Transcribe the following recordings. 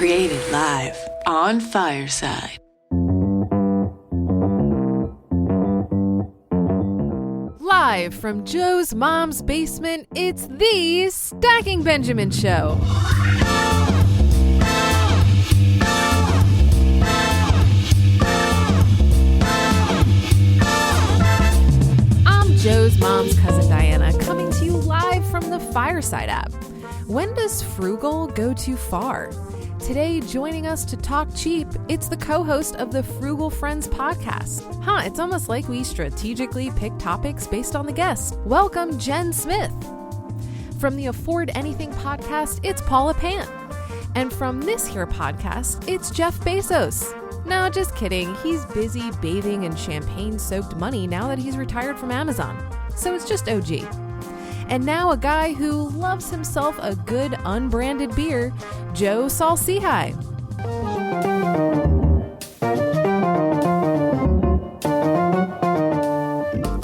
Created live on Fireside. Live from Joe's mom's basement, it's the Stacking Benjamin Show. I'm Joe's mom's cousin Diana, coming to you live from the Fireside app. When does frugal go too far? Today, joining us to talk cheap, it's the co-host of the Frugal Friends podcast. It's almost like we strategically pick topics based on the guest. Welcome, Jen Smith. From the Afford Anything podcast, it's Paula Pant. And from this here podcast, it's Jeff Bezos. No, just kidding. He's busy bathing in champagne-soaked money now that he's retired from Amazon. So it's just OG. And now a guy who loves himself a good unbranded beer, Joe Saul-Sehy.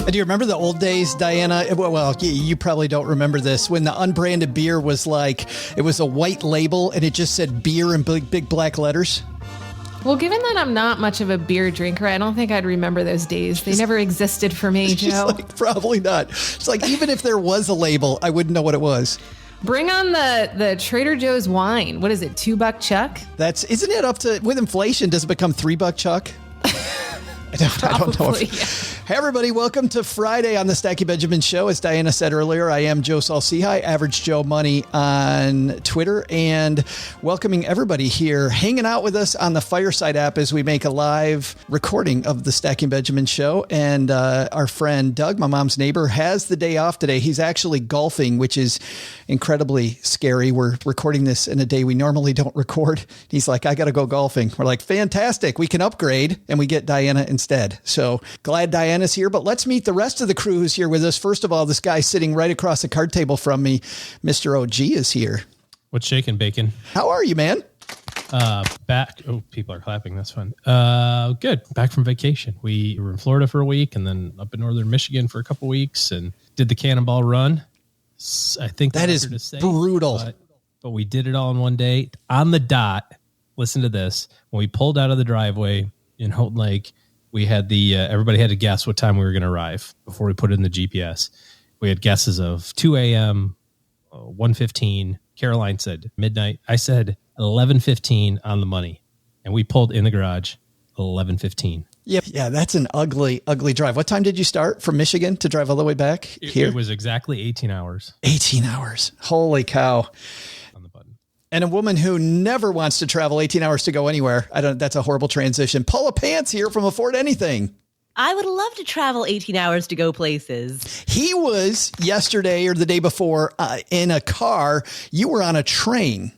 Do you remember the old days, Diana? Well, you probably don't remember this. When the unbranded beer was like, it was a white label and it just said beer in big black letters. Well, given that I'm not much of a beer drinker, I don't think I'd remember those days. They never existed for me, Joe. Like, probably not. It's like, even if there was a label, I wouldn't know what it was. Bring on the Trader Joe's wine. What is it, $2 Chuck? Isn't it up to, with inflation, does it become $3 Chuck? I don't know. Yeah. Hey, everybody. Welcome to Friday on the Stacking Benjamin Show. As Diana said earlier, I am Joe Saul-Sehy, Average Joe Money on Twitter, and welcoming everybody here, hanging out with us on the Fireside app as we make a live recording of the Stacking Benjamin Show. And our friend Doug, my mom's neighbor, has the day off today. He's actually golfing, which is incredibly scary. We're recording this in a day we normally don't record. He's like, I got to go golfing. We're like, fantastic. We can upgrade, and we get Diana instead. So glad Diana's here, but let's meet the rest of the crew who's here with us. First of all, this guy sitting right across the card table from me, Mr. OG, is here. What's shaking, Bacon? How are you, man? Back. Oh, people are clapping. That's fun. Good. Back from vacation. We were in Florida for a week and then up in northern Michigan for a couple weeks and did the Cannonball Run. I think that is brutal. But we did it all in one day on the dot. Listen to this. When we pulled out of the driveway in Houghton Lake, we had everybody had to guess what time we were going to arrive before we put it in the GPS. We had guesses of 2 a.m., 1:15. Caroline said midnight. I said 11:15 on the money. And we pulled in the garage 11:15. Yep. Yeah, that's an ugly, ugly drive. What time did you start from Michigan to drive all the way back here? It was exactly 18 hours. 18 hours. Holy cow. And a woman who never wants to travel 18 hours to go anywhere. That's a horrible transition. Paula Pant here from Afford Anything. I would love to travel 18 hours to go places. He was yesterday or the day before in a car. You were on a train.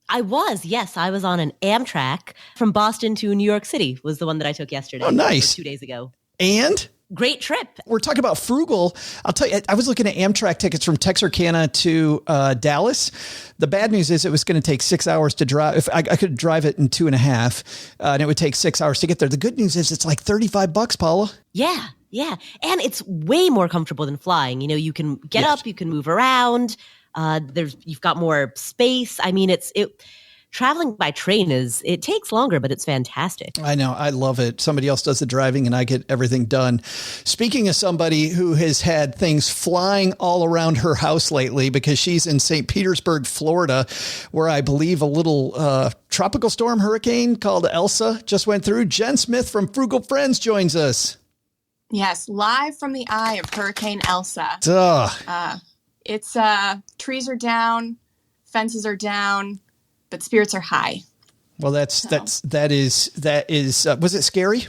I was. Yes, I was on an Amtrak from Boston to New York City was the one that I took yesterday. Oh, nice. 2 days ago. And? Great trip. We're talking about frugal. I'll tell you, I was looking at Amtrak tickets from Texarkana to Dallas. The bad news is it was going to take 6 hours to drive. If I could drive it in 2.5, and it would take 6 hours to get there. The good news is it's like $35, Paula. Yeah. And it's way more comfortable than flying. You know, you can get up, you can move around. You've got more space. I mean, traveling by train it takes longer, but it's fantastic. I know. I love it. Somebody else does the driving and I get everything done. Speaking of somebody who has had things flying all around her house lately because she's in St. Petersburg, Florida, where I believe a little tropical storm hurricane called Elsa just went through. Jen Smith from Frugal Friends joins us. Yes, live from the eye of Hurricane Elsa. It's trees are down, fences are down, but spirits are high. Well, that is. Was it scary?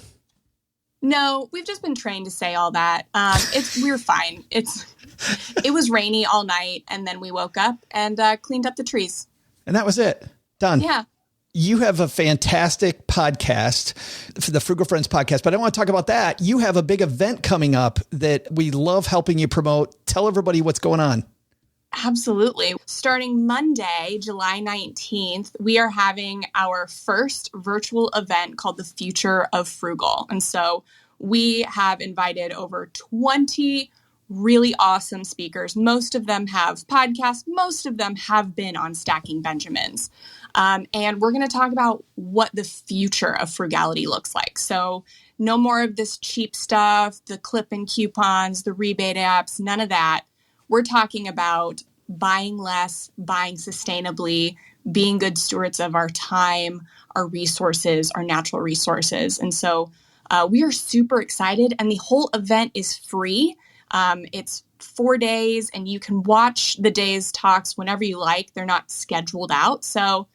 No, we've just been trained to say all that. We're fine. It was rainy all night, and then we woke up and cleaned up the trees. And that was it. Done. Yeah. You have a fantastic podcast, for the Frugal Friends podcast, but I want to talk about that. You have a big event coming up that we love helping you promote. Tell everybody what's going on. Absolutely. Starting Monday, July 19th, we are having our first virtual event called The Future of Frugal. And so we have invited over 20 really awesome speakers. Most of them have podcasts. Most of them have been on Stacking Benjamins. And we're going to talk about what the future of frugality looks like. So no more of this cheap stuff, the clip and coupons, the rebate apps, none of that. We're talking about buying less, buying sustainably, being good stewards of our time, our resources, our natural resources. And so we are super excited, and the whole event is free. It's 4 days, and you can watch the day's talks whenever you like. They're not scheduled out, so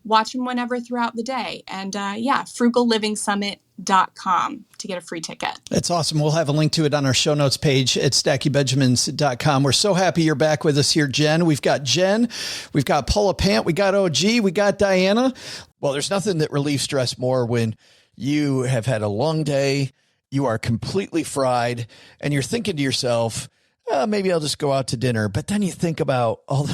watch them whenever throughout the day. And frugallivingsummit.com to get a free ticket. That's awesome. We'll have a link to it on our show notes page at stackybenjamins.com. We're so happy you're back with us here, Jen. We've got Paula Pant, we got OG, we got Diana. Well, there's nothing that relieves stress more when you have had a long day, you are completely fried, and you're thinking to yourself, maybe I'll just go out to dinner. But then you think about all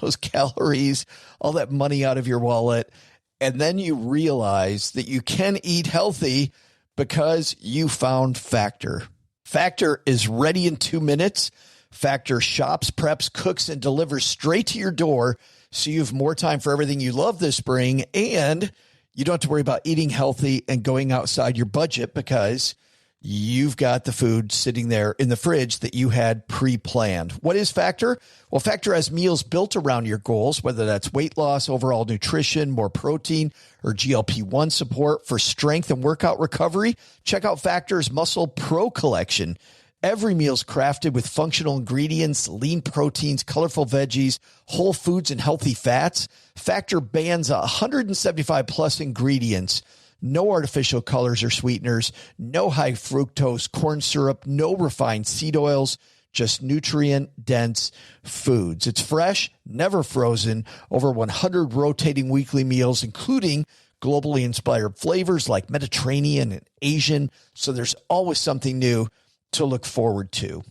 those calories, all that money out of your wallet, and then you realize that you can eat healthy because you found Factor. Factor is ready in 2 minutes. Factor shops, preps, cooks, and delivers straight to your door, so you have more time for everything you love this spring, and you don't have to worry about eating healthy and going outside your budget because you've got the food sitting there in the fridge that you had pre-planned. What is Factor? Well, Factor has meals built around your goals, whether that's weight loss, overall nutrition, more protein, or GLP-1 support for strength and workout recovery. Check out Factor's Muscle Pro collection. Every meal's crafted with functional ingredients, lean proteins, colorful veggies, whole foods, and healthy fats. Factor bans 175 plus ingredients. No artificial colors or sweeteners, no high fructose corn syrup, no refined seed oils, just nutrient-dense foods. It's fresh, never frozen, over 100 rotating weekly meals, including globally inspired flavors like Mediterranean and Asian, so there's always something new to look forward to.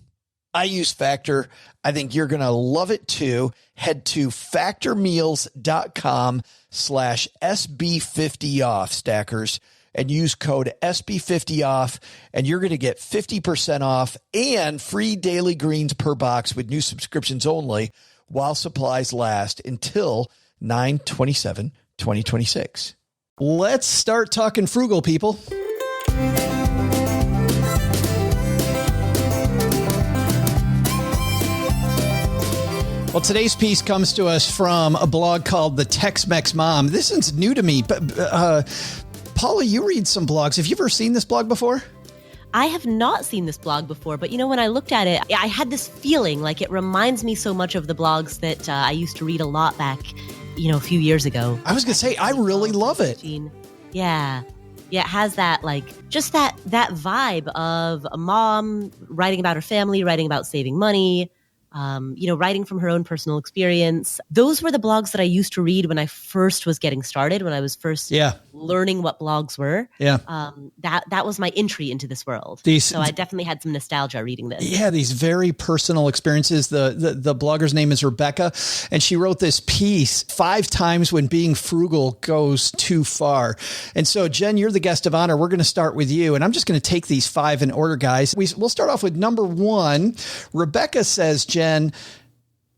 I use Factor. I think you're going to love it too. Head to factormeals.com/SB50off, stackers, and use code SB50off, and you're going to get 50% off and free daily greens per box with new subscriptions only while supplies last until 9/27/2026. Let's start talking frugal, people. Well, today's piece comes to us from a blog called The Tex-Mex Mom. This is new to me, but Paula, you read some blogs. Have you ever seen this blog before? I have not seen this blog before, but when I looked at it, I had this feeling like it reminds me so much of the blogs that I used to read a lot back, a few years ago. I was going to say, I really love it. Yeah. Yeah, it has that, just that vibe of a mom writing about her family, writing about saving money, writing from her own personal experience. Those were the blogs that I used to read when I first was getting started, when I was first learning what blogs were. Yeah. That was my entry into this world. So I definitely had some nostalgia reading this. Yeah, these very personal experiences. The blogger's name is Rebecca, and she wrote this piece, 5 times when being frugal goes too far. And so, Jen, you're the guest of honor. We're going to start with you, and I'm just going to take these 5 in order, guys. We'll start off with number 1. Rebecca says, Jen,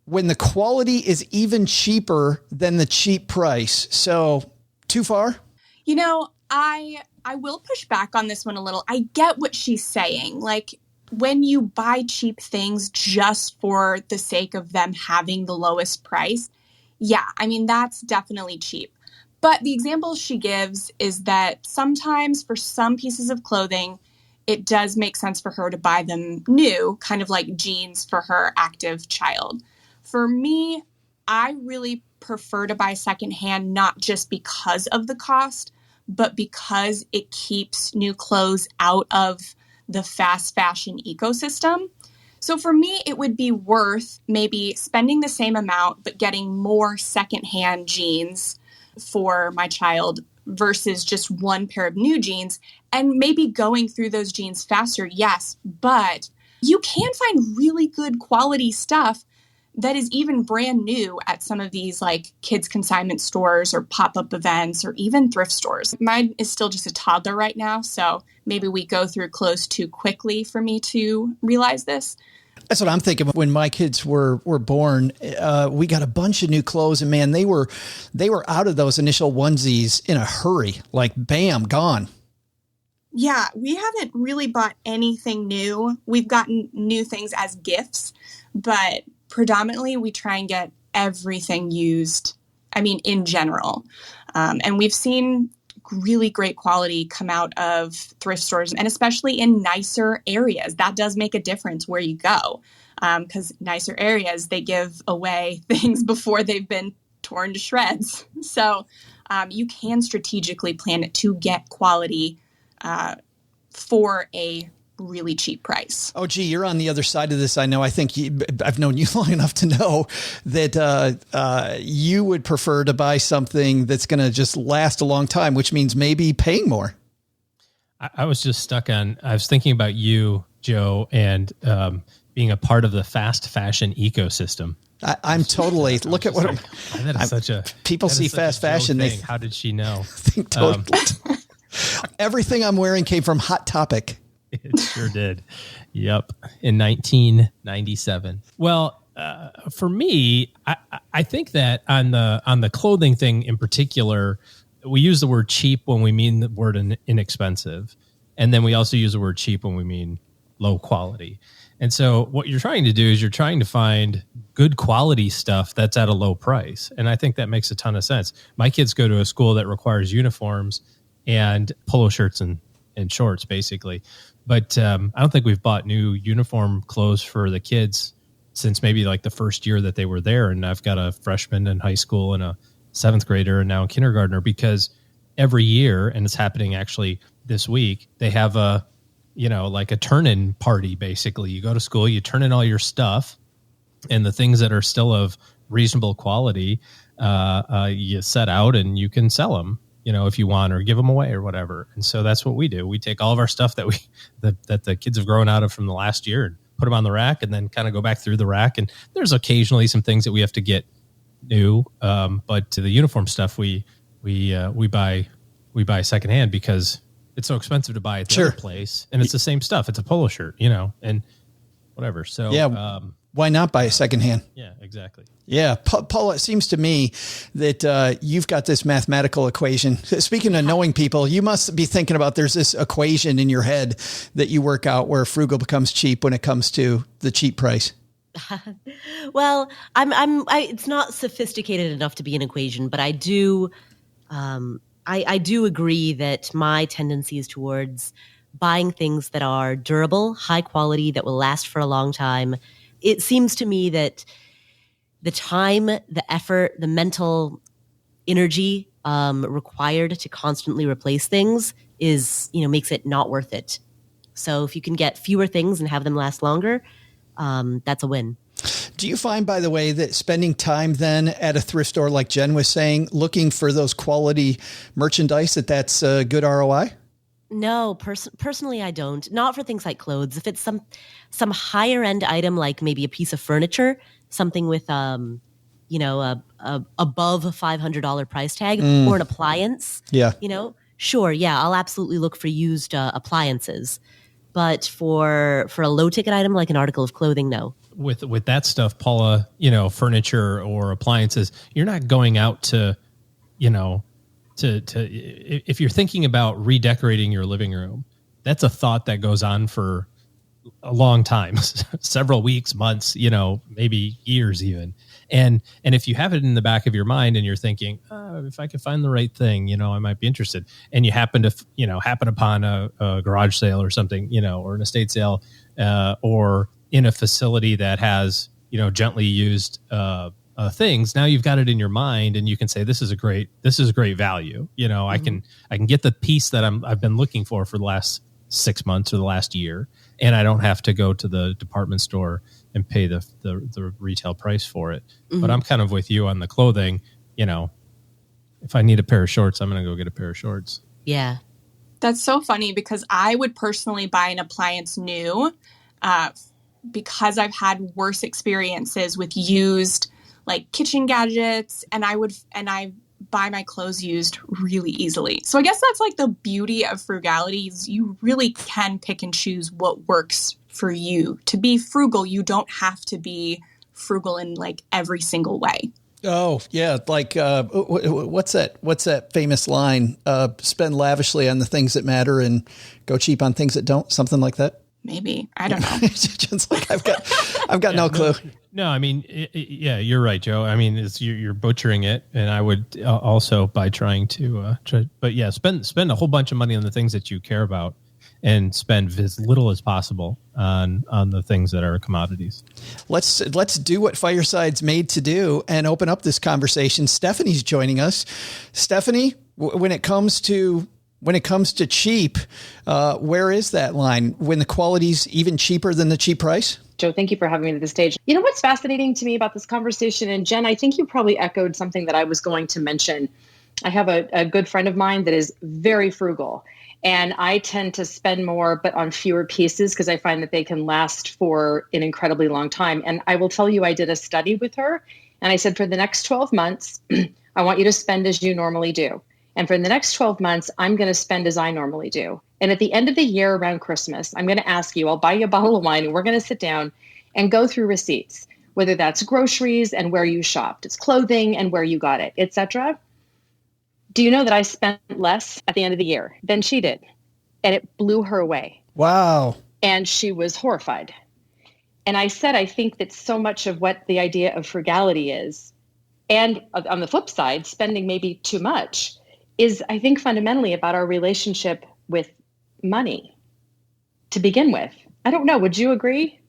when the quality is even cheaper than the cheap price. So too far? I will push back on this one a little. I get what she's saying. When you buy cheap things just for the sake of them having the lowest price, that's definitely cheap. But the example she gives is that sometimes for some pieces of clothing, it does make sense for her to buy them new, kind of like jeans for her active child. For me, I really prefer to buy secondhand, not just because of the cost, but because it keeps new clothes out of the fast fashion ecosystem. So for me, it would be worth maybe spending the same amount, but getting more secondhand jeans for my child versus just one pair of new jeans, and maybe going through those jeans faster. Yes, but you can find really good quality stuff that is even brand new at some of these kids consignment stores or pop-up events or even thrift stores. Mine is still just a toddler right now, so maybe we go through clothes too quickly for me to realize this. That's what I'm thinking. When my kids were born, we got a bunch of new clothes, and man, they were out of those initial onesies in a hurry. Like, bam, gone. Yeah, we haven't really bought anything new. We've gotten new things as gifts, but predominantly we try and get everything used. I mean, in general. And we've seen really great quality come out of thrift stores, and especially in nicer areas. That does make a difference where you go, because nicer areas, they give away things before they've been torn to shreds. So you can strategically plan it to get quality for a really cheap price. Oh, gee, you're on the other side of this. I know. I think I've known you long enough to know that you would prefer to buy something that's going to just last a long time, which means maybe paying more. I was just stuck on, I was thinking about you, Joe, and being a part of the fast fashion ecosystem. I'm totally, look at what like, that is such a, people see fast fashion. They how did she know? think totally. Everything I'm wearing came from Hot Topic. It sure did. Yep. In 1997. Well, for me, I think that on the clothing thing in particular, we use the word cheap when we mean the word inexpensive. And then we also use the word cheap when we mean low quality. And so what you're trying to do is you're trying to find good quality stuff that's at a low price. And I think that makes a ton of sense. My kids go to a school that requires uniforms and polo shirts and shorts, basically. But I don't think we've bought new uniform clothes for the kids since maybe like the first year that they were there. And I've got a freshman in high school and a seventh grader and now a kindergartner, because every year, and it's happening actually this week, they have a, like a turn-in party, basically. You go to school, you turn in all your stuff, and the things that are still of reasonable quality, you set out and you can sell them, if you want, or give them away or whatever. And so that's what we do. We take all of our stuff that that the kids have grown out of from the last year and put them on the rack, and then kind of go back through the rack. And there's occasionally some things that we have to get new. But to the uniform stuff, we buy secondhand because it's so expensive to buy at the other place. And it's the same stuff. It's a polo shirt, and whatever. So yeah. Why not buy a secondhand? Yeah, exactly. Yeah. Paula, it seems to me that you've got this mathematical equation. Speaking of knowing people, you must be thinking about, there's this equation in your head that you work out where frugal becomes cheap when it comes to the cheap price. Well, it's not sophisticated enough to be an equation, but I do, I do agree that my tendency is towards buying things that are durable, high quality, that will last for a long time. It seems to me that the time, the effort, the mental energy required to constantly replace things is, makes it not worth it. So if you can get fewer things and have them last longer, that's a win. Do you find, by the way, that spending time then at a thrift store, like Jen was saying, looking for those quality merchandise, that's a good ROI? No, personally, I don't. Not for things like clothes. If it's some higher end item, like maybe a piece of furniture, something with above a $500 price tag, or an appliance. Yeah. Sure, yeah, I'll absolutely look for used appliances. But for a low ticket item like an article of clothing, no. With that stuff, Paula, furniture or appliances, you're not going out to, if you're thinking about redecorating your living room, that's a thought that goes on for a long time, several weeks, months, maybe years even. And if you have it in the back of your mind and you're thinking, if I could find the right thing, I might be interested. And you happen upon a garage sale or something, or an estate sale, or in a facility that has, gently used, things. Now you've got it in your mind and you can say, this is a great value. I can get the piece that I've been looking for the last 6 months or the last year. And I don't have to go to the department store and pay the retail price for it. Mm-hmm. But I'm kind of with you on the clothing. If I need a pair of shorts, I'm going to go get a pair of shorts. Yeah. That's so funny because I would personally buy an appliance new because I've had worse experiences with used like kitchen gadgets. And I buy my clothes used really easily. So I guess that's like the beauty of frugality is you really can pick and choose what works for you. To be frugal, you don't have to be frugal in like every single way. Oh yeah. Like, what's that famous line? Spend lavishly on the things that matter and go cheap on things that don't, something like that. Maybe. I don't know. Just like I've got no clue. No, I mean, yeah, you're right, Joe. I mean, you're butchering it, and I would also by trying to, but yeah, spend a whole bunch of money on the things that you care about, and spend as little as possible on the things that are commodities. Let's do what Fireside's made to do and open up this conversation. Stephanie's joining us. Stephanie, when it comes to cheap, where is that line when the quality's even cheaper than the cheap price? Joe, thank you for having me to the stage. You know what's fascinating to me about this conversation, and Jen, I think you probably echoed something that I was going to mention. I have a good friend of mine that is very frugal, and I tend to spend more, but on fewer pieces because I find that they can last for an incredibly long time. And I will tell you, I did a study with her, and I said, for the next 12 months, I want you to spend as you normally do. And for the next 12 months, I'm going to spend as I normally do. And at the end of the year around Christmas, I'm going to ask you, I'll buy you a bottle of wine and we're going to sit down and go through receipts, whether that's groceries and where you shopped, it's clothing and where you got it, etc. Do you know that I spent less at the end of the year than she did? And it blew her away. Wow. And she was horrified. And I said, I think that so much of what the idea of frugality is, and on the flip side, spending maybe too much, is, I think, fundamentally about our relationship with money to begin with. I don't know. Would you agree?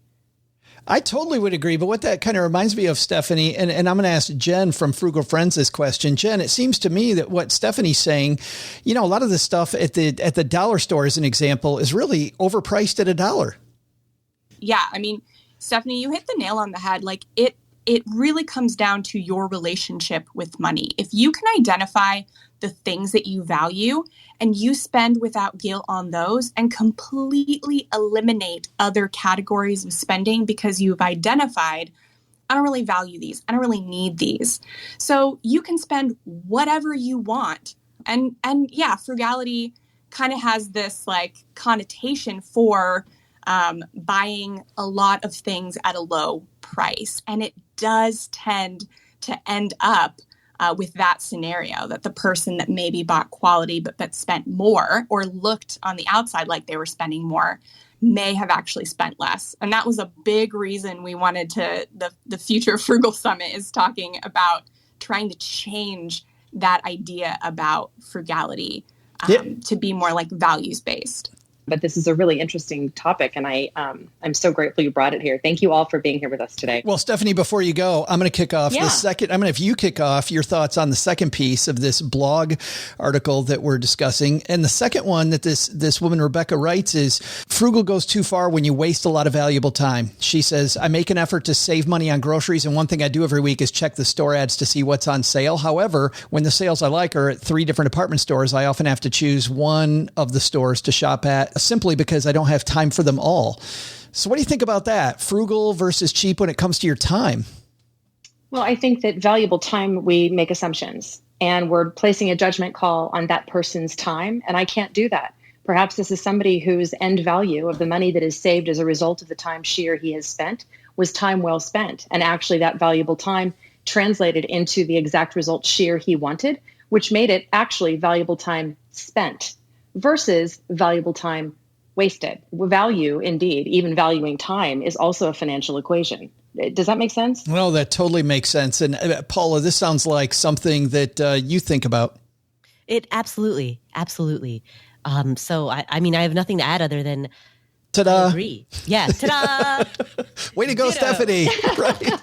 I totally would agree. But what that kind of reminds me of, Stephanie, and I'm going to ask Jen from Frugal Friends this question. Jen, it seems to me that what Stephanie's saying, a lot of the stuff at the dollar store, as an example, is really overpriced at $1. Yeah. I mean, Stephanie, you hit the nail on the head. Like it really comes down to your relationship with money. If you can identify the things that you value and you spend without guilt on those and completely eliminate other categories of spending because you've identified, I don't really value these. I don't really need these. So you can spend whatever you want. And yeah, frugality kind of has this like connotation for buying a lot of things at a low price. And it does tend to end up with that scenario, that the person that maybe bought quality but spent more or looked on the outside like they were spending more may have actually spent less. And that was a big reason we wanted to, the Future Frugal Summit is talking about trying to change that idea about frugality to be more like values-based. But this is a really interesting topic, and I'm so grateful you brought it here. Thank you all for being here with us today. Well, Stephanie, before you go, I'm going to kick off the second. I'm going to have you kick off your thoughts on the second piece of this blog article that we're discussing. And the second one that this woman, Rebecca, writes is, frugal goes too far when you waste a lot of valuable time. She says, I make an effort to save money on groceries, and one thing I do every week is check the store ads to see what's on sale. However, when the sales I like are at 3 different department stores, I often have to choose one of the stores to shop at, simply because I don't have time for them all. So what do you think about that? Frugal versus cheap when it comes to your time? Well, I think that valuable time, we make assumptions and we're placing a judgment call on that person's time. And I can't do that. Perhaps this is somebody whose end value of the money that is saved as a result of the time she or he has spent was time well spent. And actually that valuable time translated into the exact result she or he wanted, which made it actually valuable time spent versus valuable time wasted. Value, indeed, even valuing time is also a financial equation. Does that make sense? Well, that totally makes sense. And Paula, this sounds like something that you think about. It absolutely. So I mean, I have nothing to add other than ta-da. I agree. Yeah, ta-da. Way to go, ditto. Stephanie. Right.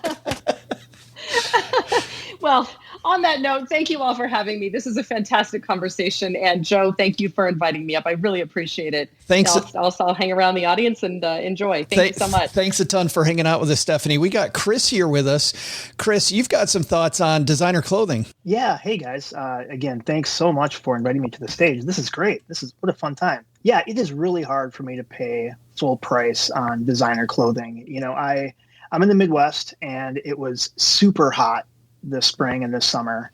Well, on that note, thank you all for having me. This is a fantastic conversation. And Joe, thank you for inviting me up. I really appreciate it. Thanks. I'll hang around the audience and enjoy. Thank you so much. Thanks a ton for hanging out with us, Stephanie. We got Chris here with us. Chris, you've got some thoughts on designer clothing. Yeah. Hey, guys. Again, thanks so much for inviting me to the stage. This is great. What a fun time. Yeah, it is really hard for me to pay full price on designer clothing. I'm in the Midwest, and it was super hot this spring and this summer.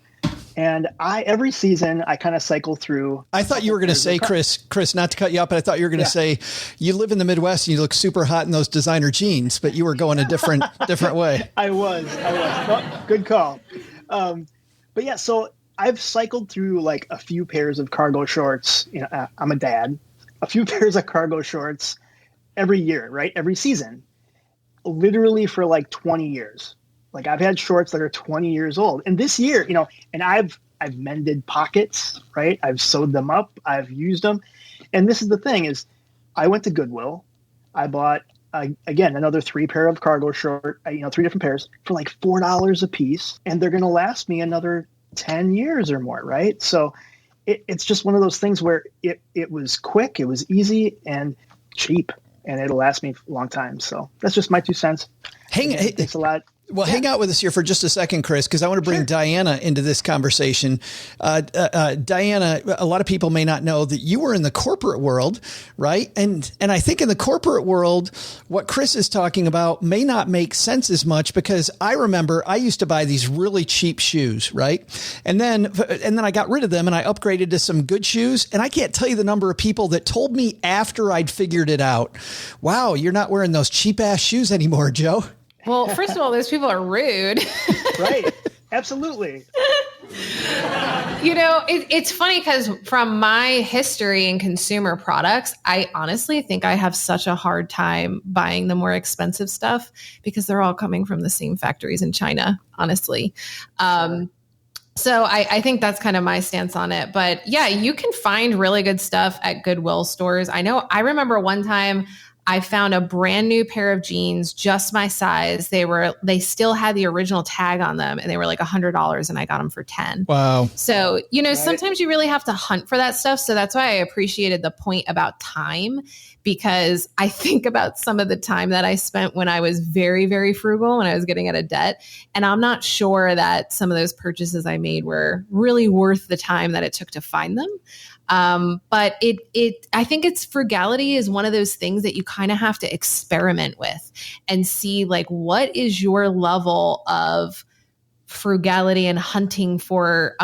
And every season I kind of cycle through. I thought you were going to say, Chris, not to cut you up, but I thought you were going to say you live in the Midwest and you look super hot in those designer jeans, but you were going a different way. I was. No, good call. But yeah, so I've cycled through like a few pairs of cargo shorts. You know, I'm a dad. A few pairs of cargo shorts every year, right? Every season, literally for like 20 years. Like I've had shorts that are 20 years old. And this year, you know, and I've mended pockets, right? I've sewed them up. I've used them. And this is the thing is I went to Goodwill. I bought, again, another 3 pair of cargo short, 3 different pairs for like $4 a piece. And they're going to last me another 10 years or more, right? So it's just one of those things where it was quick, it was easy and cheap, and it'll last me a long time. So that's just my 2 cents. It takes a lot. Well, hang out with us here for just a second, Chris, because I want to bring Diania into this conversation. Diania, a lot of people may not know that you were in the corporate world, right? And I think in the corporate world, what Chris is talking about may not make sense as much, because I remember I used to buy these really cheap shoes, right? And then I got rid of them and I upgraded to some good shoes. And I can't tell you the number of people that told me after I'd figured it out, wow, you're not wearing those cheap ass shoes anymore, Joe. Well, first of all, those people are rude. Right. Absolutely. It's funny because from my history in consumer products, I honestly think I have such a hard time buying the more expensive stuff because they're all coming from the same factories in China, honestly. So I think that's kind of my stance on it. But yeah, you can find really good stuff at Goodwill stores. I remember one time I found a brand new pair of jeans, just my size. They still had the original tag on them and they were like $100 and I got them for 10. Wow. So, sometimes you really have to hunt for that stuff. So that's why I appreciated the point about time, because I think about some of the time that I spent when I was very, very frugal, when I was getting out of debt. And I'm not sure that some of those purchases I made were really worth the time that it took to find them. But I think frugality is one of those things that you kind of have to experiment with and see like, what is your level of frugality and hunting for,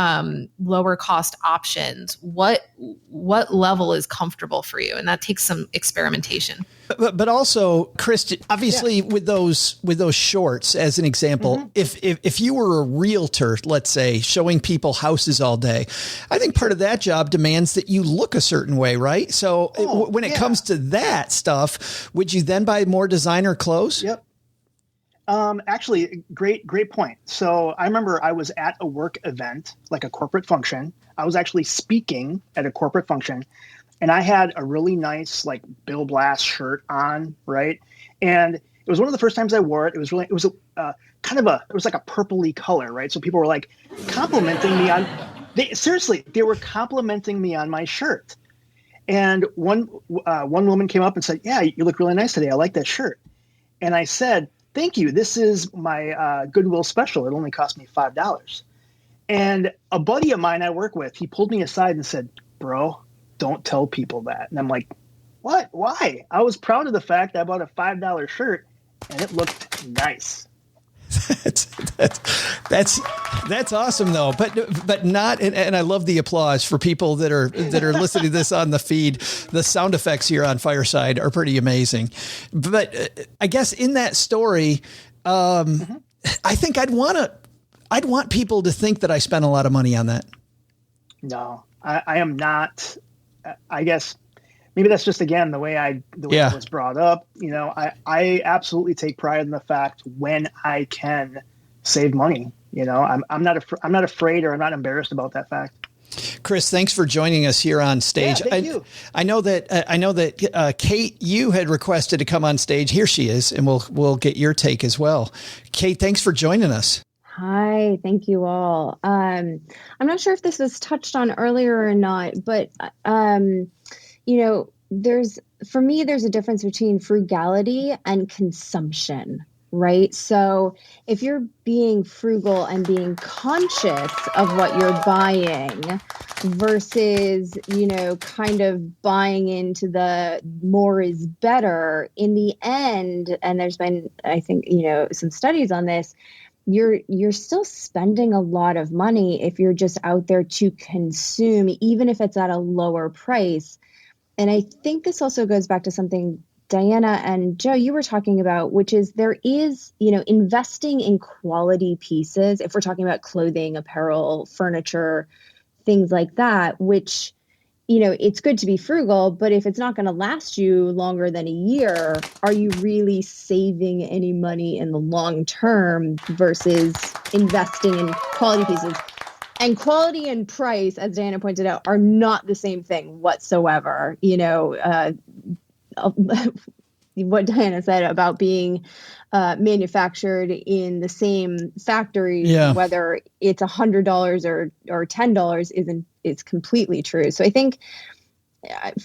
lower cost options? What level is comfortable for you? And that takes some experimentation. But also, Chris, obviously with those shorts, as an example, if you were a realtor, let's say, showing people houses all day, I think part of that job demands that you look a certain way, right? So when it comes to that stuff, would you then buy more designer clothes? Yep. Actually, great point. So I remember I was at a work event, like a corporate function. I was actually speaking at a corporate function. And I had a really nice like Bill Blass shirt on, right? And it was one of the first times I wore it. It was like a purpley color, right? So people were like complimenting me on. They were complimenting me on my shirt. And one woman came up and said, "Yeah, you look really nice today. I like that shirt." And I said, "Thank you. This is my Goodwill special. It only cost me $5." And a buddy of mine I work with, he pulled me aside and said, "Bro, don't tell people that." And I'm like, "What? Why?" I was proud of the fact I bought a $5 shirt and it looked nice. That's awesome though, but not. And I love the applause for people that are listening to this on the feed. The sound effects here on Fireside are pretty amazing. But I guess in that story, I think I'd want people to think that I spent a lot of money on that. No, I am not. I guess maybe that's just, again, the way I was brought up. I absolutely take pride in the fact when I can save money. I'm not afraid, or I'm not embarrassed about that fact. Chris, thanks for joining us here on stage. Yeah, thank you. I know that Kate, you had requested to come on stage. Here she is, and we'll get your take as well. Kate, thanks for joining us. Hi, thank you all. I'm not sure if this was touched on earlier or not, but there's a difference between frugality and consumption, right? So if you're being frugal and being conscious of what you're buying versus, kind of buying into the more is better, in the end, and there's been, I think, some studies on this, you're still spending a lot of money if you're just out there to consume, even if it's at a lower price. And I think this also goes back to something Diana and Joe, you were talking about, which is there is, investing in quality pieces. If we're talking about clothing, apparel, furniture, things like that, which, it's good to be frugal, but if it's not going to last you longer than a year, are you really saving any money in the long term versus investing in quality pieces? And quality and price, as Diana pointed out, are not the same thing whatsoever. What Diana said about being manufactured in the same factory, whether it's $100 or $10 is completely true. So I think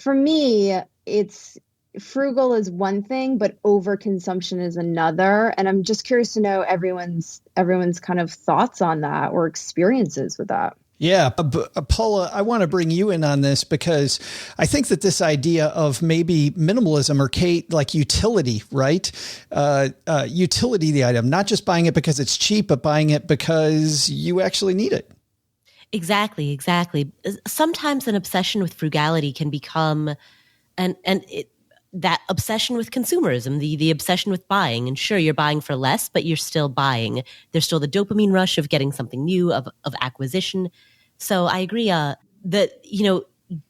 for me, it's frugal is one thing, but overconsumption is another. And I'm just curious to know everyone's kind of thoughts on that or experiences with that. Yeah. Paula, I want to bring you in on this because I think that this idea of maybe minimalism or Kate, like utility, right? Utility, the item, not just buying it because it's cheap, but buying it because you actually need it. Exactly. Sometimes an obsession with frugality can become that obsession with consumerism, the obsession with buying. And sure, you're buying for less, but you're still buying. There's still the dopamine rush of getting something new, of acquisition. So I agree that,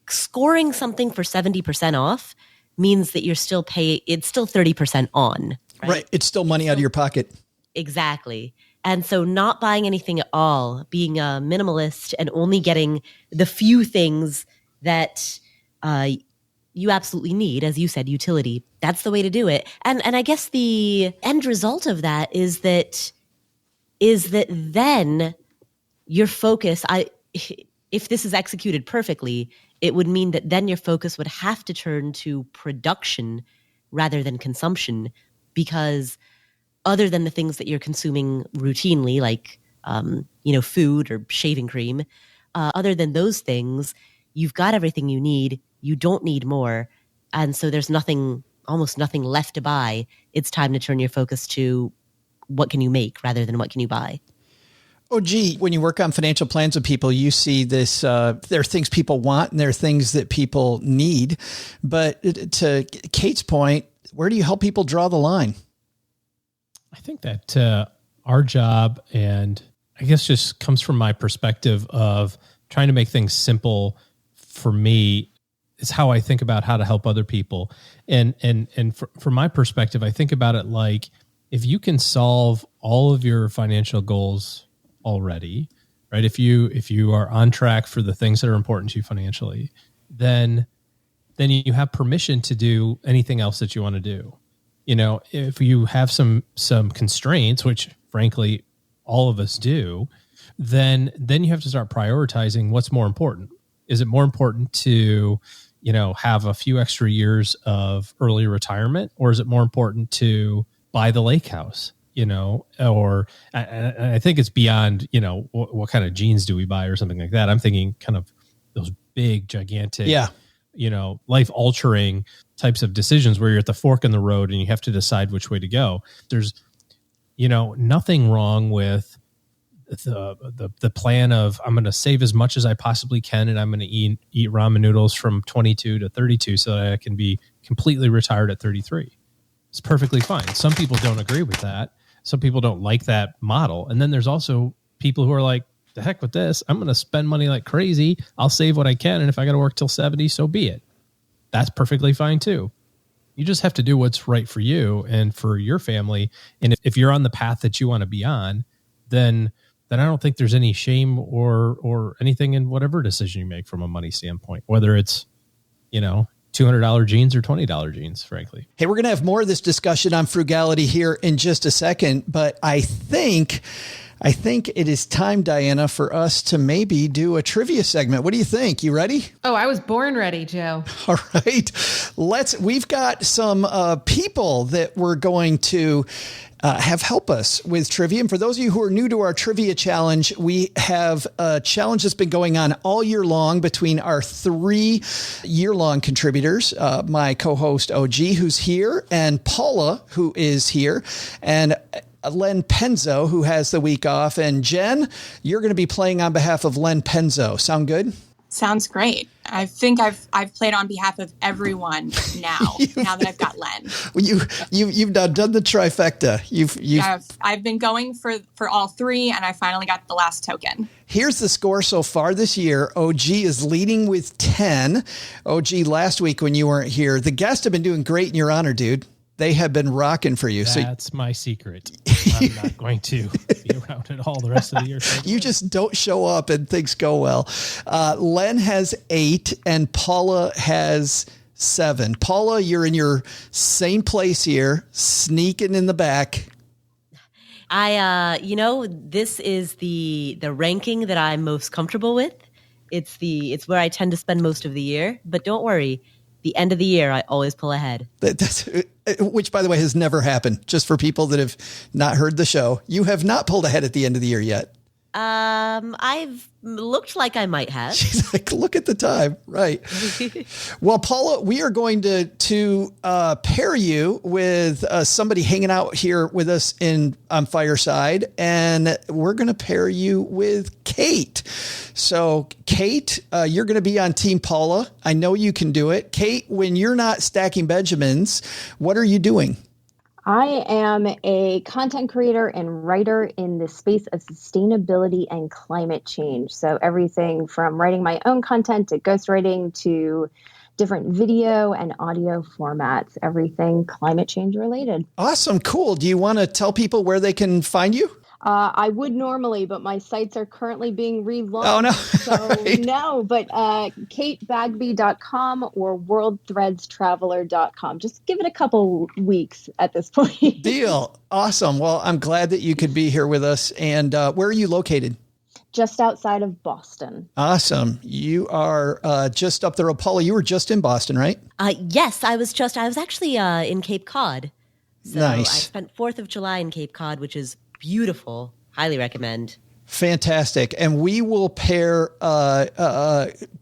scoring something for 70% off means that you're still it's still 30% on. Right. It's still money out of your pocket. Exactly. And so not buying anything at all, being a minimalist and only getting the few things that you absolutely need, as you said, utility. That's the way to do it. And I guess the end result of that is that then your focus, if this is executed perfectly, it would mean that then your focus would have to turn to production rather than consumption, because other than the things that you're consuming routinely, like food or shaving cream, other than those things, you've got everything you need. You don't need more. And so there's almost nothing left to buy. It's time to turn your focus to what can you make rather than what can you buy. Oh, gee, when you work on financial plans with people, you see this, there are things people want and there are things that people need. But to Kate's point, where do you help people draw the line? I think that our job, and I guess just comes from my perspective of trying to make things simple for me, is how I think about how to help other people. And from my perspective, I think about it like, if you can solve all of your financial goals already, right? If you are on track for the things that are important to you financially, then you have permission to do anything else that you want to do. If you have some constraints, which frankly all of us do, then you have to start prioritizing what's more important. Is it more important to, have a few extra years of early retirement, or is it more important to buy the lake house? Or I think it's beyond, what kind of jeans do we buy or something like that. I'm thinking kind of those big, gigantic, life altering types of decisions where you're at the fork in the road and you have to decide which way to go. There's, nothing wrong with the plan of, I'm going to save as much as I possibly can, and I'm going to eat ramen noodles from 22 to 32 so that I can be completely retired at 33. It's perfectly fine. Some people don't agree with that. Some people don't like that model. And then there's also people who are like, the heck with this. I'm going to spend money like crazy. I'll save what I can. And if I got to work till 70, so be it. That's perfectly fine too. You just have to do what's right for you and for your family. And if you're on the path that you want to be on, then I don't think there's any shame or anything in whatever decision you make from a money standpoint, whether it's, $200 jeans or $20 jeans, frankly. Hey, we're going to have more of this discussion on frugality here in just a second, but I think it is time, Diana, for us to maybe do a trivia segment. What do you think? You ready? Oh, I was born ready, Joe. All right. We've got some people that we're going to have help us with trivia. And for those of you who are new to our trivia challenge, we have a challenge that's been going on all year long between our 3 year-long contributors, my co-host OG, who's here, and Paula, who is here. And Len Penzo, who has the week off. And Jen, you're going to be playing on behalf of Len Penzo. Sound good? Sounds great. I think I've played on behalf of everyone now. Now that I've got Len, you've done the trifecta. I've been going for all three, and I finally got the last token. Here's the score so far this year. OG is leading with 10. OG, last week when you weren't here, the guests have been doing great in your honor, dude. They have been rocking for you. That's my secret. I'm not going to be around at all the rest of the year. You just don't show up and things go well. Len has 8 and Paula has 7. Paula, you're in your same place here, sneaking in the back. This is the ranking that I'm most comfortable with. It's where I tend to spend most of the year, but don't worry. The end of the year, I always pull ahead. Which, by the way, has never happened. Just for people that have not heard the show, you have not pulled ahead at the end of the year yet. I've looked like I might have. She's like, look at the time. Right. Well, Paula, we are going to pair you with somebody hanging out here with us on Fireside, and we're going to pair you with Kate. So, Kate, you're going to be on Team Paula. I know you can do it. Kate, when you're not stacking Benjamins, what are you doing? I am a content creator and writer in the space of sustainability and climate change. So everything from writing my own content to ghostwriting to different video and audio formats, everything climate change related. Awesome. Cool. Do you want to tell people where they can find you? I would normally, but my sites are currently being relaunched. Oh, no. So Right. no, but katebagby.com or worldthreadstraveler.com. Just give it a couple weeks at this point. Deal. Awesome. Well, I'm glad that you could be here with us. And where are you located? Just outside of Boston. Awesome. You are just up there. Paula, you were just in Boston, right? Yes, I was actually in Cape Cod. So Nice. I spent 4th of July in Cape Cod, which is beautiful. Highly recommend. Fantastic. And we will pair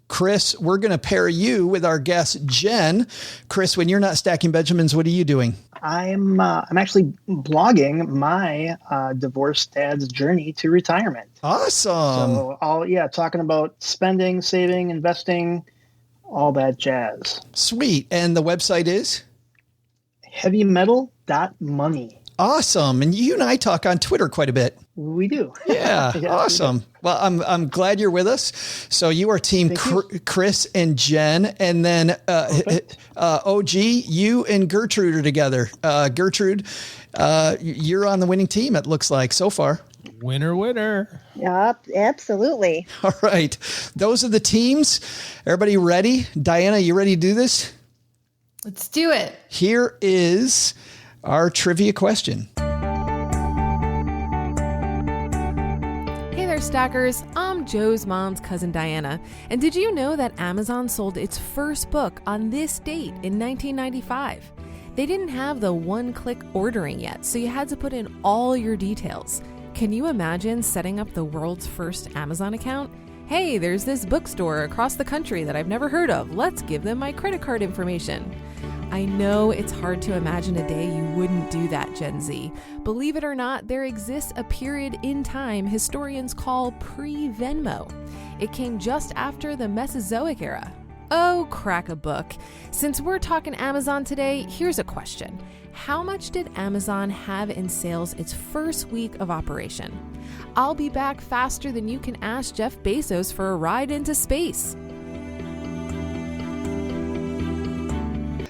Chris. We're going to pair you with our guest, Jen. Chris, when you're not stacking Benjamins, what are you doing? I'm actually blogging my divorced dad's journey to retirement. Awesome. So talking about spending, saving, investing, all that jazz. Sweet. And the website is? heavymetal.money. Awesome. And you and I talk on Twitter quite a bit. We do. Yeah. Yes, Awesome. Well, I'm glad you're with us. So you are team Chris and Jen, and then OG, you and Gertrude are together. Gertrude, you're on the winning team, it looks like so far. Winner. Yep, absolutely. All right. Those are the teams. Everybody ready? Diana, you ready to do this? Let's do it. Here is our trivia question. Hey there, stackers. I'm Joe's mom's cousin Diana. And did you know that Amazon sold its first book on this date in 1995? They didn't have the one-click ordering yet, so you had to put in all your details. Can you imagine setting up the world's first Amazon account? Hey, there's this bookstore across the country that I've never heard of. Let's give them my credit card information. I know it's hard to imagine a day you wouldn't do that, Gen Z. Believe it or not, there exists a period in time historians call pre-Venmo. It came just after the Mesozoic era. Oh, crack a book. Since we're talking Amazon today, here's a question. How much did Amazon have in sales its first week of operation? I'll be back faster than you can ask Jeff Bezos for a ride into space.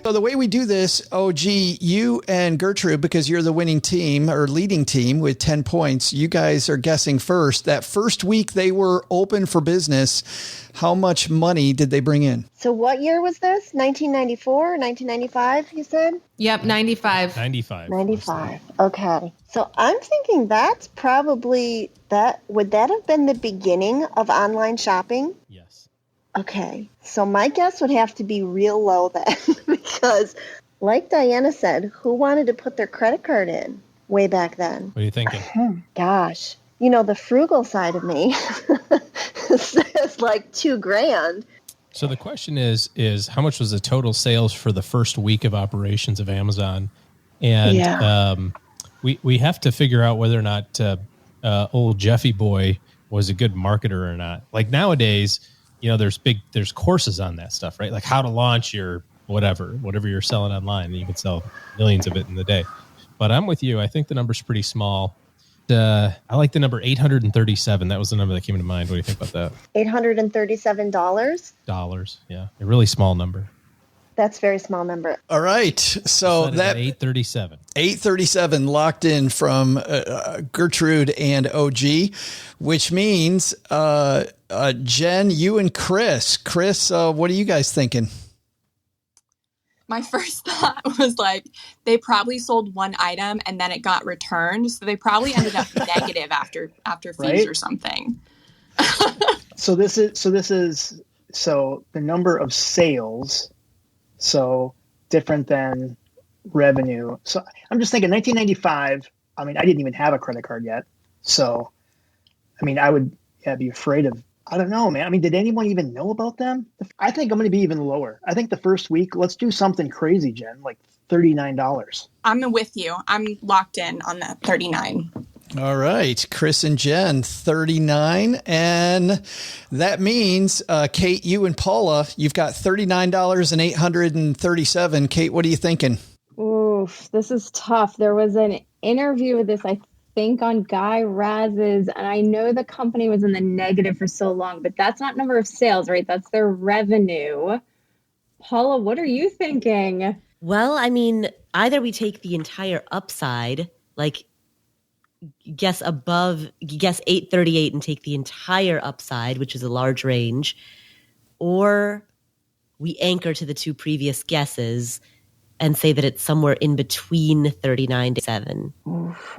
So the way we do this, OG, you and Gertrude, because you're the winning team or leading team with 10 points, you guys are guessing first. That first week they were open for business, how much money did they bring in? So what year was this? 1994, 1995, you said? Yep, 95. 95. Okay. So I'm thinking that's probably would that have been the beginning of online shopping? Yes. Okay. So my guess would have to be real low then because like Diana said, who wanted to put their credit card in way back then? What are you thinking? Gosh, the frugal side of me says like $2,000. So the question is how much was the total sales for the first week of operations of Amazon? And we have to figure out whether or not old Jeffy boy was a good marketer or not. Like nowadays, there's courses on that stuff, right? Like how to launch your whatever you're selling online, and you can sell millions of it in the day. But I'm with you. I think the number's pretty small. I like the number 837. That was the number that came to mind. What do you think about that? $837? Dollars. Yeah. A really small number. That's a very small number. All right. So that 837. 837 locked in from Gertrude and OG, which means Jen, you and Chris. Chris, what are you guys thinking? My first thought was like, they probably sold one item and then it got returned. So they probably ended up negative after fees Right? or something. So the number of sales, so different than revenue. So I'm just thinking 1995, I mean, I didn't even have a credit card yet. So, I mean, I would be afraid of, I don't know, man. I mean, did anyone even know about them? I think I'm going to be even lower. I think the first week, let's do something crazy, Jen, like $39. I'm with you. I'm locked in on that 39. All right. Chris and Jen, 39. And that means, Kate, you and Paula, you've got $39 and 837. Kate, what are you thinking? Oof, this is tough. There was an interview with this, I think, on Guy Raz's, and I know the company was in the negative for so long, but that's not number of sales, right? That's their revenue. Paula, what are you thinking? Well, I mean, either we take the entire upside, like guess 838 and take the entire upside, which is a large range, or we anchor to the two previous guesses and say that it's somewhere in between 39 to 7.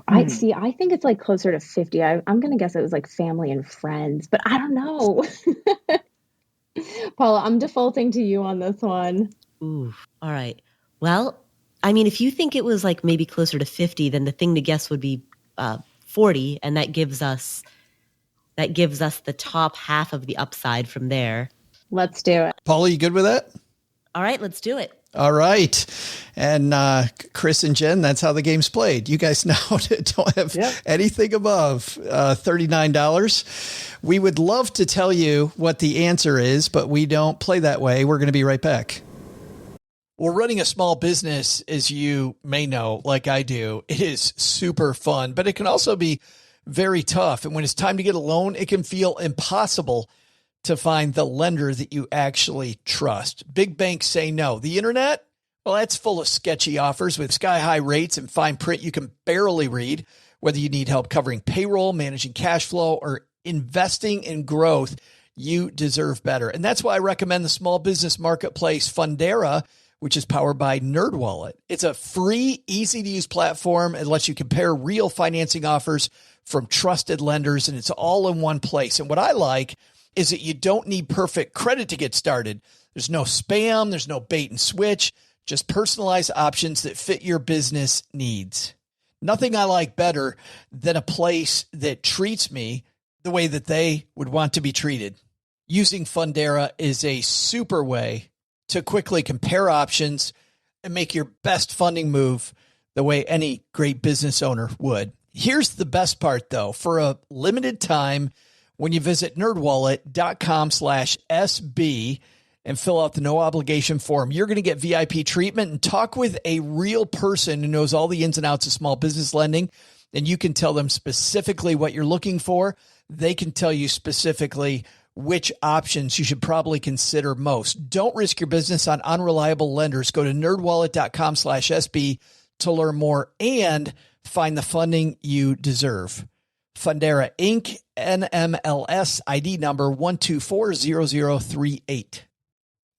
I think it's like closer to 50. I'm going to guess it was like family and friends, but I don't know. Paula, I'm defaulting to you on this one. Ooh, all right. Well, I mean, if you think it was like maybe closer to 50, then the thing to guess would be 40, and that gives us the top half of the upside from there. Let's do it. Paula, you good with that? All right, let's do it. All right. And Chris and Jen, that's how the game's played. You guys now don't have anything above $39. We would love to tell you what the answer is, but we don't play that way. We're going to be right back. Well, running a small business, as you may know, like I do, it is super fun, but it can also be very tough. And when it's time to get a loan, it can feel impossible to find the lender that you actually trust. Big banks say no. The internet, well, that's full of sketchy offers with sky-high rates and fine print you can barely read. Whether you need help covering payroll, managing cash flow, or investing in growth, you deserve better. And that's why I recommend the small business marketplace Fundera, which is powered by NerdWallet. It's a free, easy-to-use platform. It lets you compare real financing offers from trusted lenders, and it's all in one place. And what I like is that you don't need perfect credit to get started. There's no spam, there's no bait and switch, just personalized options that fit your business needs. Nothing I like better than a place that treats me the way that they would want to be treated. Using Fundera is a super way to quickly compare options and make your best funding move the way any great business owner would. Here's the best part, though. For a limited time, when you visit nerdwallet.com/SB and fill out the no obligation form, you're going to get VIP treatment and talk with a real person who knows all the ins and outs of small business lending. And you can tell them specifically what you're looking for. They can tell you specifically which options you should probably consider most. Don't risk your business on unreliable lenders. Go to nerdwallet.com/SB to learn more and find the funding you deserve. Fundera Inc., NMLS ID number 1240038.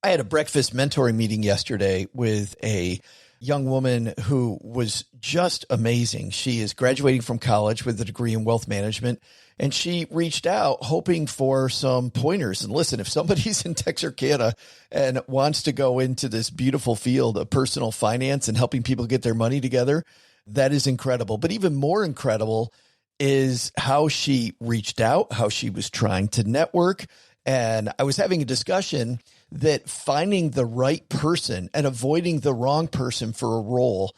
I had a breakfast mentoring meeting yesterday with a young woman who was just amazing. She is graduating from college with a degree in wealth management, and she reached out hoping for some pointers. And listen, if somebody's in Texarkana and wants to go into this beautiful field of personal finance and helping people get their money together, that is incredible. But even more incredible is how she reached out, how she was trying to network. And I was having a discussion that finding the right person and avoiding the wrong person for a role,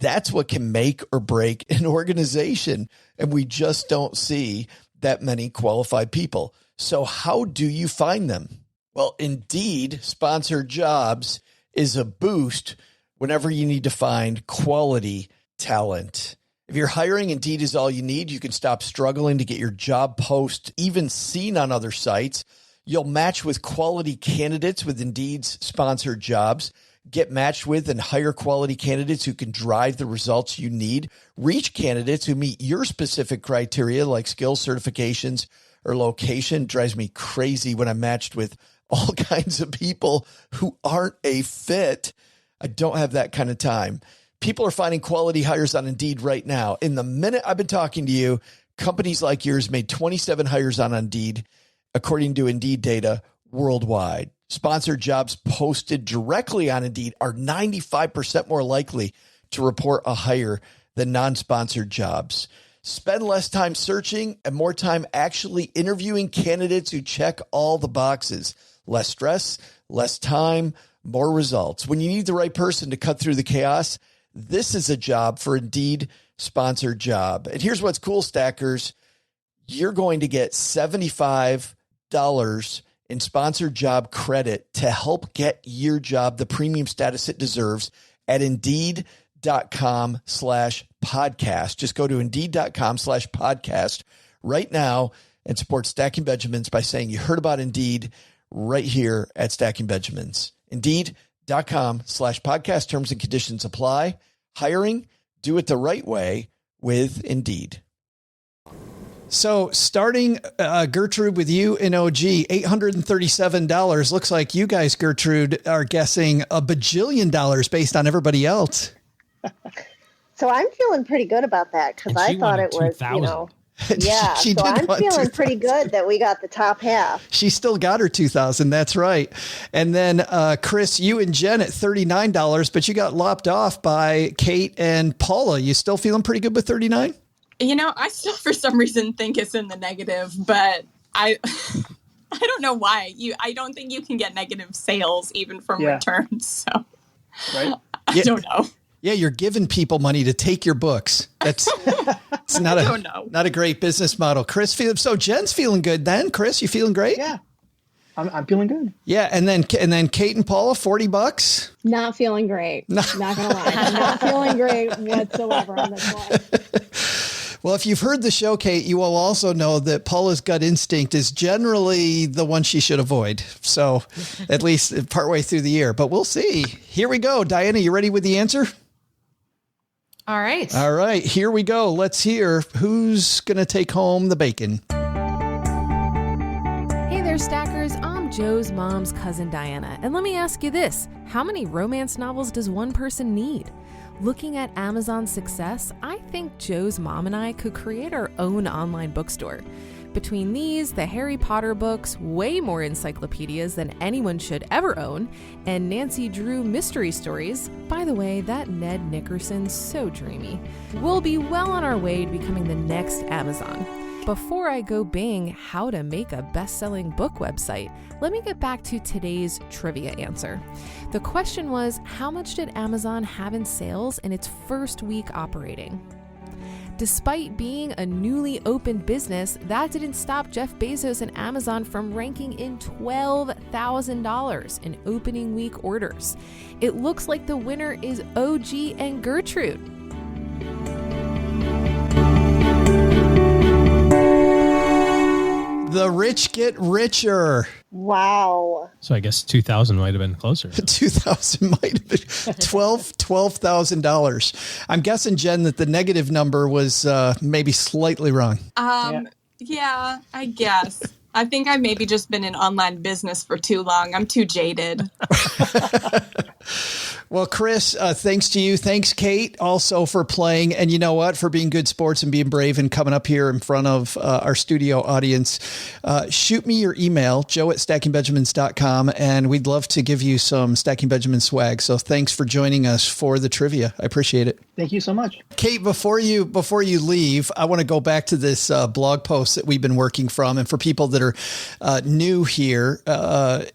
That's what can make or break an organization. And we just don't see that many qualified people. So how do you find them? Well, Indeed sponsored jobs is a boost whenever you need to find quality talent. If you're hiring, Indeed is all you need. You can stop struggling to get your job post even seen on other sites. You'll match with quality candidates with Indeed's sponsored jobs. Get matched with and hire quality candidates who can drive the results you need. Reach candidates who meet your specific criteria like skills, certifications, or location. It drives me crazy when I'm matched with all kinds of people who aren't a fit. I don't have that kind of time. People are finding quality hires on Indeed right now. In the minute I've been talking to you, companies like yours made 27 hires on Indeed, according to Indeed data worldwide. Sponsored jobs posted directly on Indeed are 95% more likely to report a hire than non-sponsored jobs. Spend less time searching and more time actually interviewing candidates who check all the boxes. Less stress, less time, more results. When you need the right person to cut through the chaos, this is a job for Indeed sponsored job. And here's what's cool, Stackers. You're going to get $75 in sponsored job credit to help get your job the premium status it deserves at Indeed.com/podcast. Just go to Indeed.com/podcast right now and support Stacking Benjamins by saying you heard about Indeed right here at Stacking Benjamins. Indeed.com/podcast. Terms and conditions apply. Hiring, do it the right way with Indeed. So starting, Gertrude, with you in OG, $837. Looks like you guys, Gertrude, are guessing $1 bajillion based on everybody else. So I'm feeling pretty good about that because I thought it was, yeah. She so did I'm feeling pretty good that we got the top half. She still got her 2,000. That's right. And then, Chris, you and Jen at $39, but you got lopped off by Kate and Paula. You still feeling pretty good with 39? I still, for some reason, think it's in the negative, but I don't know why. I don't think you can get negative sales even from returns. So right? I don't know. Yeah, you're giving people money to take your books. It's not a great business model. Chris, so Jen's feeling good then. Chris, you feeling great? Yeah, I'm feeling good. Yeah, and then Kate and Paula, $40. Not feeling great. Not gonna lie, not feeling great whatsoever on this one. Well, if you've heard the show, Kate, you will also know that Paula's gut instinct is generally the one she should avoid. So at least partway through the year, but we'll see. Here we go. Diana, you ready with the answer? All right. All right, here we go. Let's hear who's going to take home the bacon. Hey there, Stackers. I'm Joe's mom's cousin, Diana. And let me ask you this. How many romance novels does one person need? Looking at Amazon's success, I think Joe's mom and I could create our own online bookstore. Between these, the Harry Potter books, way more encyclopedias than anyone should ever own, and Nancy Drew mystery stories, by the way, that Ned Nickerson's so dreamy, we'll be well on our way to becoming the next Amazon. Before I go bang how to make a best-selling book website, let me get back to today's trivia answer. The question was, how much did Amazon have in sales in its first week operating? Despite being a newly opened business, that didn't stop Jeff Bezos and Amazon from ranking in $12,000 in opening week orders. It looks like the winner is OG and Gertrude. The rich get richer. Wow. So I guess 2,000 might have been closer. 2,000 might have been $12,000. I'm guessing, Jen, that the negative number was maybe slightly wrong. Yeah, I guess. I think I've maybe just been in online business for too long. I'm too jaded. Well, Chris, thanks to you. Thanks, Kate, also for playing. And you know what? For being good sports and being brave and coming up here in front of our studio audience. Shoot me your email, joe@stackingbenjamins.com, and we'd love to give you some Stacking Benjamin swag. So thanks for joining us for the trivia. I appreciate it. Thank you so much. Kate, before you leave, I want to go back to this blog post that we've been working from. And for people that are new here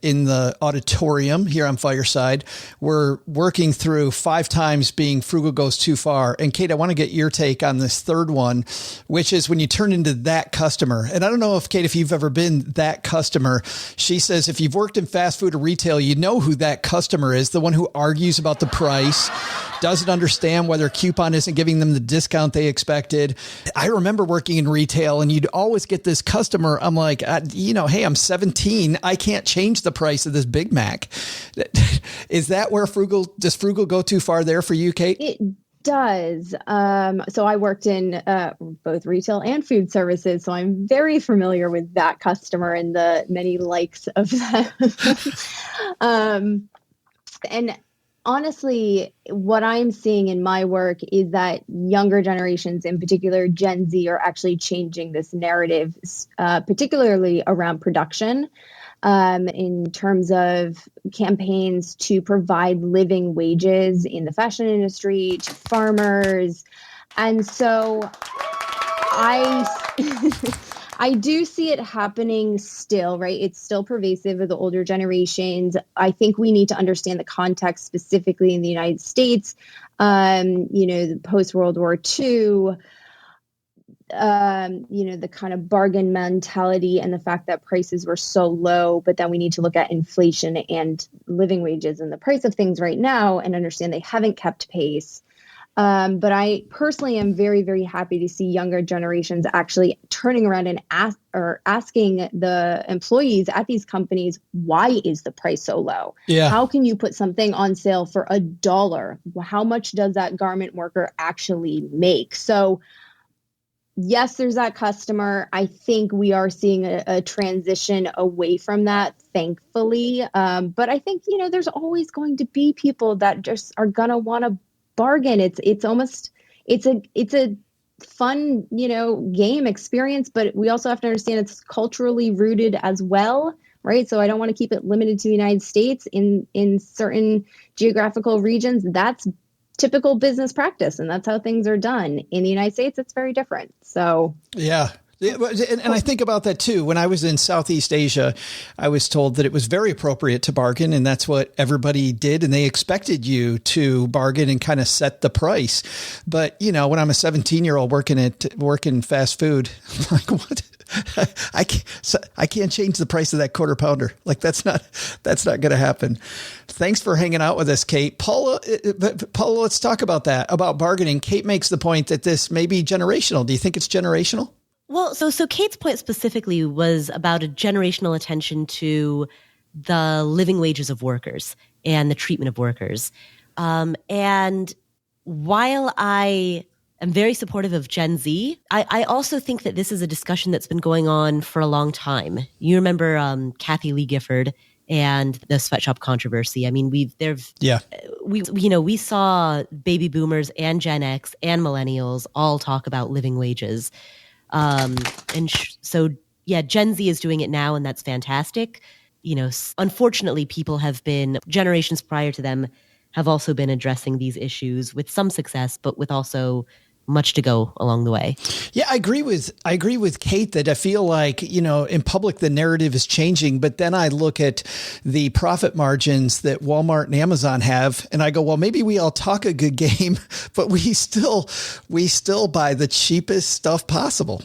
in the auditorium here on Fireside, we're working through 5 times being frugal goes too far. And Kate, I want to get your take on this third one, which is when you turn into that customer. And I don't know if Kate, if you've ever been that customer. She says, if you've worked in fast food or retail, you know who that customer is, the one who argues about the price, doesn't understand whether a coupon isn't giving them the discount they expected. I remember working in retail and you'd always get this customer. I'm like, hey, I'm 17. I can't change the price of this Big Mac. Is that where does frugal go too far there for you, Kate? It does. So I worked in both retail and food services, so I'm very familiar with that customer and the many likes of them. And honestly, what I'm seeing in my work is that younger generations, in particular Gen Z, are actually changing this narrative, particularly around production, in terms of campaigns to provide living wages in the fashion industry, to farmers. And so I do see it happening still, right? It's still pervasive with the older generations. I think we need to understand the context specifically in the United States, the post-World War II, the kind of bargain mentality and the fact that prices were so low, but then we need to look at inflation and living wages and the price of things right now and understand they haven't kept pace. But I personally am very, very happy to see younger generations actually turning around and asking the employees at these companies, why is the price so low? Yeah. How can you put something on sale for $1? How much does that garment worker actually make? So yes, there's that customer. I think we are seeing a transition away from that, thankfully. But I think, there's always going to be people that just are going to want to bargain. It's a fun, game experience, but we also have to understand it's culturally rooted as well, right? So I don't want to keep it limited to the United States. In certain geographical regions, that's typical business practice, and that's how things are done. In the United States, it's very different. So yeah. And I think about that too. When I was in Southeast Asia, I was told that it was very appropriate to bargain, and that's what everybody did. And they expected you to bargain and kind of set the price. But, when I'm a 17-year-old working fast food, I'm like, what? I can't change the price of that quarter pounder. Like that's not going to happen. Thanks for hanging out with us, Kate. Paula, let's talk about that, about bargaining. Kate makes the point that this may be generational. Do you think it's generational? Well, so Kate's point specifically was about a generational attention to the living wages of workers and the treatment of workers. And while I am very supportive of Gen Z, I also think that this is a discussion that's been going on for a long time. You remember Kathy Lee Gifford and the sweatshop controversy. I mean, we saw baby boomers and Gen X and millennials all talk about living wages. So Gen Z is doing it now, and that's fantastic. Unfortunately, generations prior to them have also been addressing these issues with some success, but with also much to go along the way. Yeah, I agree with Kate that I feel like, in public, the narrative is changing, but then I look at the profit margins that Walmart and Amazon have, and I go, well, maybe we all talk a good game, but we still buy the cheapest stuff possible.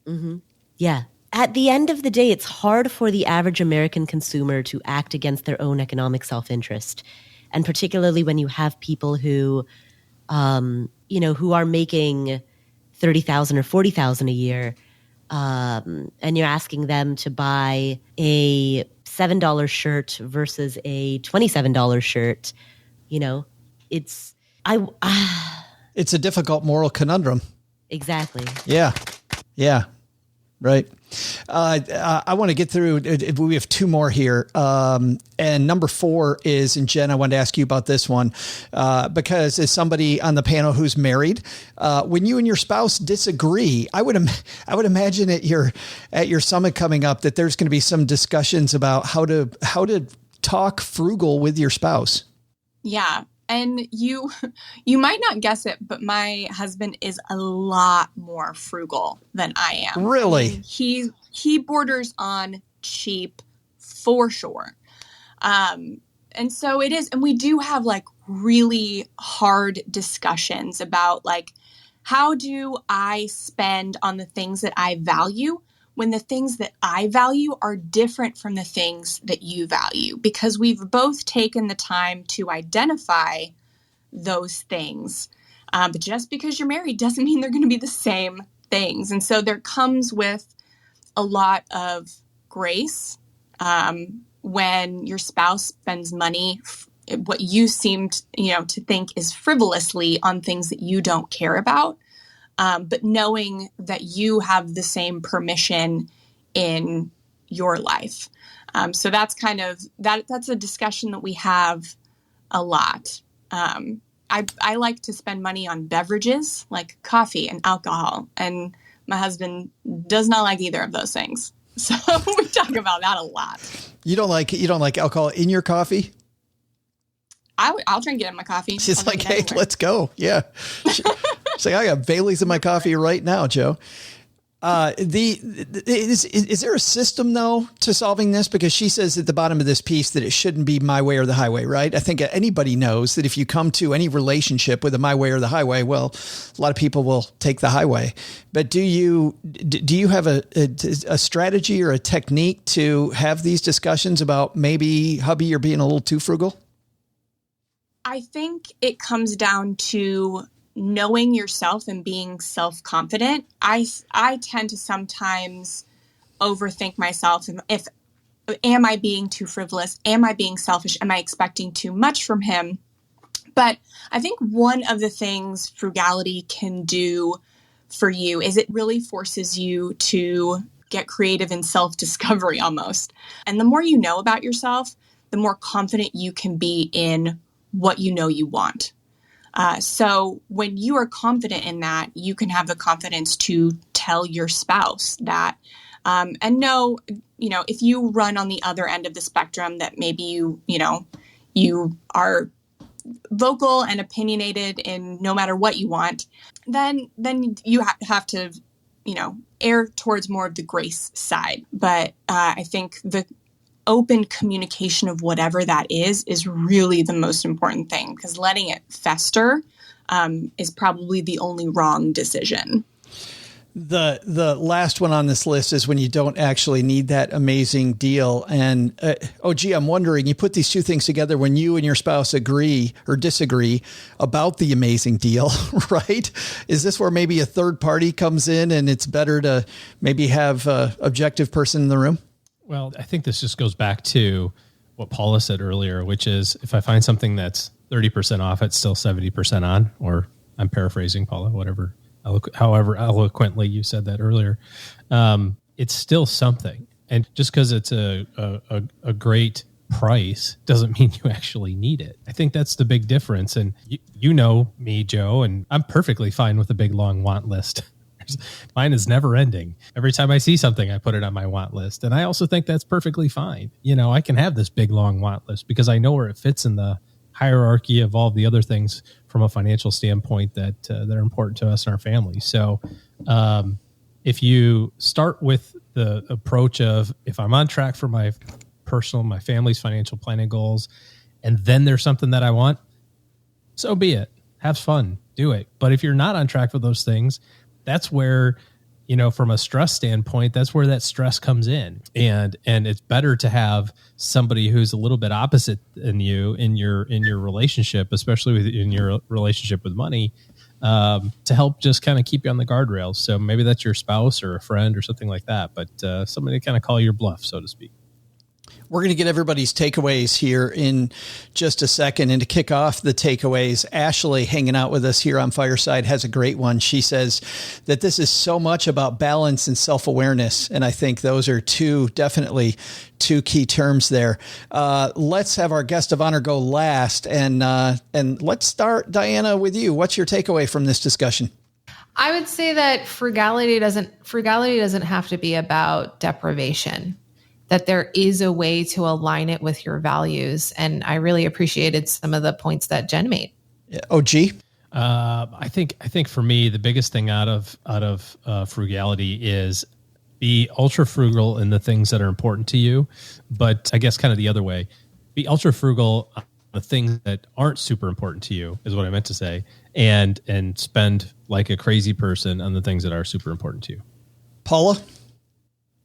Mm-hmm. Yeah. At the end of the day, it's hard for the average American consumer to act against their own economic self-interest. And particularly when you have people who are making $30,000 or $40,000 a year, and you're asking them to buy a $7 shirt versus a $27 shirt, it's a difficult moral conundrum. Exactly. Yeah. Right. I want to get through. We have 2 more here. And number 4 is, and Jen, I wanted to ask you about this one, because as somebody on the panel who's married, when you and your spouse disagree, I would imagine at your summit coming up that there's going to be some discussions about how to talk frugal with your spouse. Yeah. And you might not guess it, but my husband is a lot more frugal than I am. Really? I mean, he borders on cheap for sure. And so it is. And we do have like really hard discussions about like, how do I spend on the things that I value when the things that I value are different from the things that you value? Because we've both taken the time to identify those things. But just because you're married doesn't mean they're going to be the same things. And so there comes with a lot of grace when your spouse spends money, what you seemed, to think is frivolously on things that you don't care about. But knowing that you have the same permission in your life. So that's kind of, that's a discussion that we have a lot. I like to spend money on beverages like coffee and alcohol, and my husband does not like either of those things. So we talk about that a lot. You don't like alcohol in your coffee? I'll try and get in my coffee. She's like, hey, let's go. Yeah. She's like, I got Bailey's in my coffee right now, Joe. Is there a system though to solving this? Because she says at the bottom of this piece that it shouldn't be my way or the highway, right? I think anybody knows that if you come to any relationship with a my way or the highway, well, a lot of people will take the highway. But do you have a strategy or a technique to have these discussions about maybe hubby, you're being a little too frugal? I think it comes down to knowing yourself and being self-confident. I tend to sometimes overthink myself. If am I being too frivolous? Am I being selfish? Am I expecting too much from him? But I think one of the things frugality can do for you is it really forces you to get creative in self-discovery almost. And the more you know about yourself, the more confident you can be in what you know you want. So when you are confident in that, you can have the confidence to tell your spouse that, and know, if you run on the other end of the spectrum that maybe you are vocal and opinionated in no matter what you want, then you have to, err towards more of the grace side. But I think the open communication of whatever that is really the most important thing, because letting it fester is probably the only wrong decision. The last one on this list is when you don't actually need that amazing deal. And I'm wondering, you put these two things together when you and your spouse agree or disagree about the amazing deal, right? Is this where maybe a third party comes in and it's better to maybe have an objective person in the room? Well, I think this just goes back to what Paula said earlier, which is if I find something that's 30% off, it's still 70% on, or I'm paraphrasing Paula, however eloquently you said that earlier. It's still something. And just because it's a great price doesn't mean you actually need it. I think that's the big difference. And you know me, Joe, and I'm perfectly fine with a big, long want list. Mine is never ending. Every time I see something, I put it on my want list. And I also think that's perfectly fine. I can have this big, long want list because I know where it fits in the hierarchy of all the other things from a financial standpoint that are important to us and our family. So if you start with the approach of, if I'm on track for my family's financial planning goals, and then there's something that I want, so be it. Have fun. Do it. But if you're not on track for those things, that's where, from a stress standpoint, that's where that stress comes in. And it's better to have somebody who's a little bit opposite than you in your relationship, especially in your relationship with money, to help just kind of keep you on the guardrails. So maybe that's your spouse or a friend or something like that, but somebody to kind of call your bluff, so to speak. We're going to get everybody's takeaways here in just a second. And to kick off the takeaways, Ashley, hanging out with us here on Fireside, has a great one. She says that this is so much about balance and self-awareness. And I think those are definitely two key terms there. Let's have our guest of honor go last. And let's start, Diana, with you. What's your takeaway from this discussion? I would say that frugality doesn't have to be about deprivation, that there is a way to align it with your values. And I really appreciated some of the points that Jen made. Yeah. OG? I think for me, the biggest thing out of frugality is be ultra frugal in the things that are important to you. But I guess kind of the other way, be ultra frugal on the things that aren't super important to you is what I meant to say, and spend like a crazy person on the things that are super important to you. Paula?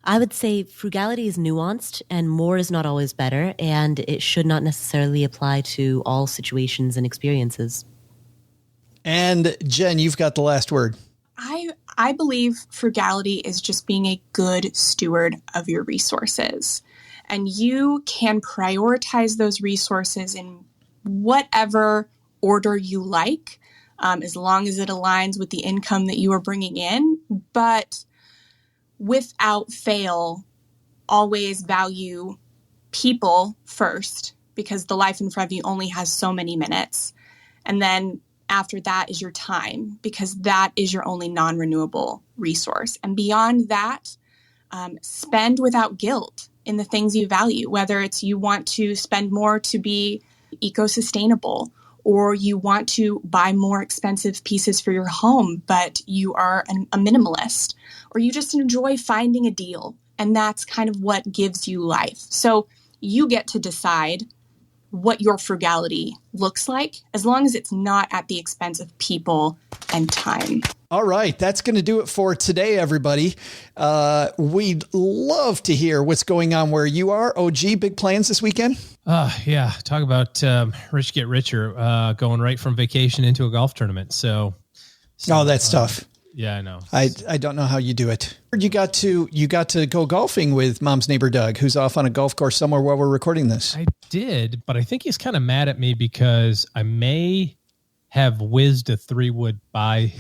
I would say frugality is nuanced and more is not always better, and it should not necessarily apply to all situations and experiences. And Jen, you've got the last word. I believe frugality is just being a good steward of your resources. And you can prioritize those resources in whatever order you like, as long as it aligns with the income that you are bringing in. But without fail, always value people first, because the life in front of you only has so many minutes. And then after that is your time, because that is your only non-renewable resource. And beyond that, spend without guilt in the things you value, whether it's you want to spend more to be eco-sustainable, or you want to buy more expensive pieces for your home, but you are a minimalist, or you just enjoy finding a deal. And that's kind of what gives you life. So you get to decide what your frugality looks like, as long as it's not at the expense of people and time. All right. That's going to do it for today, everybody. We'd love to hear what's going on where you are. OG, big plans this weekend? Yeah. Talk about rich get richer, going right from vacation into a golf tournament. So Oh, that's tough. Yeah, I know. I don't know how you do it. You got to go golfing with Mom's neighbor Doug, who's off on a golf course somewhere while we're recording this. I did, but I think he's kind of mad at me because I may have whizzed a 3-wood by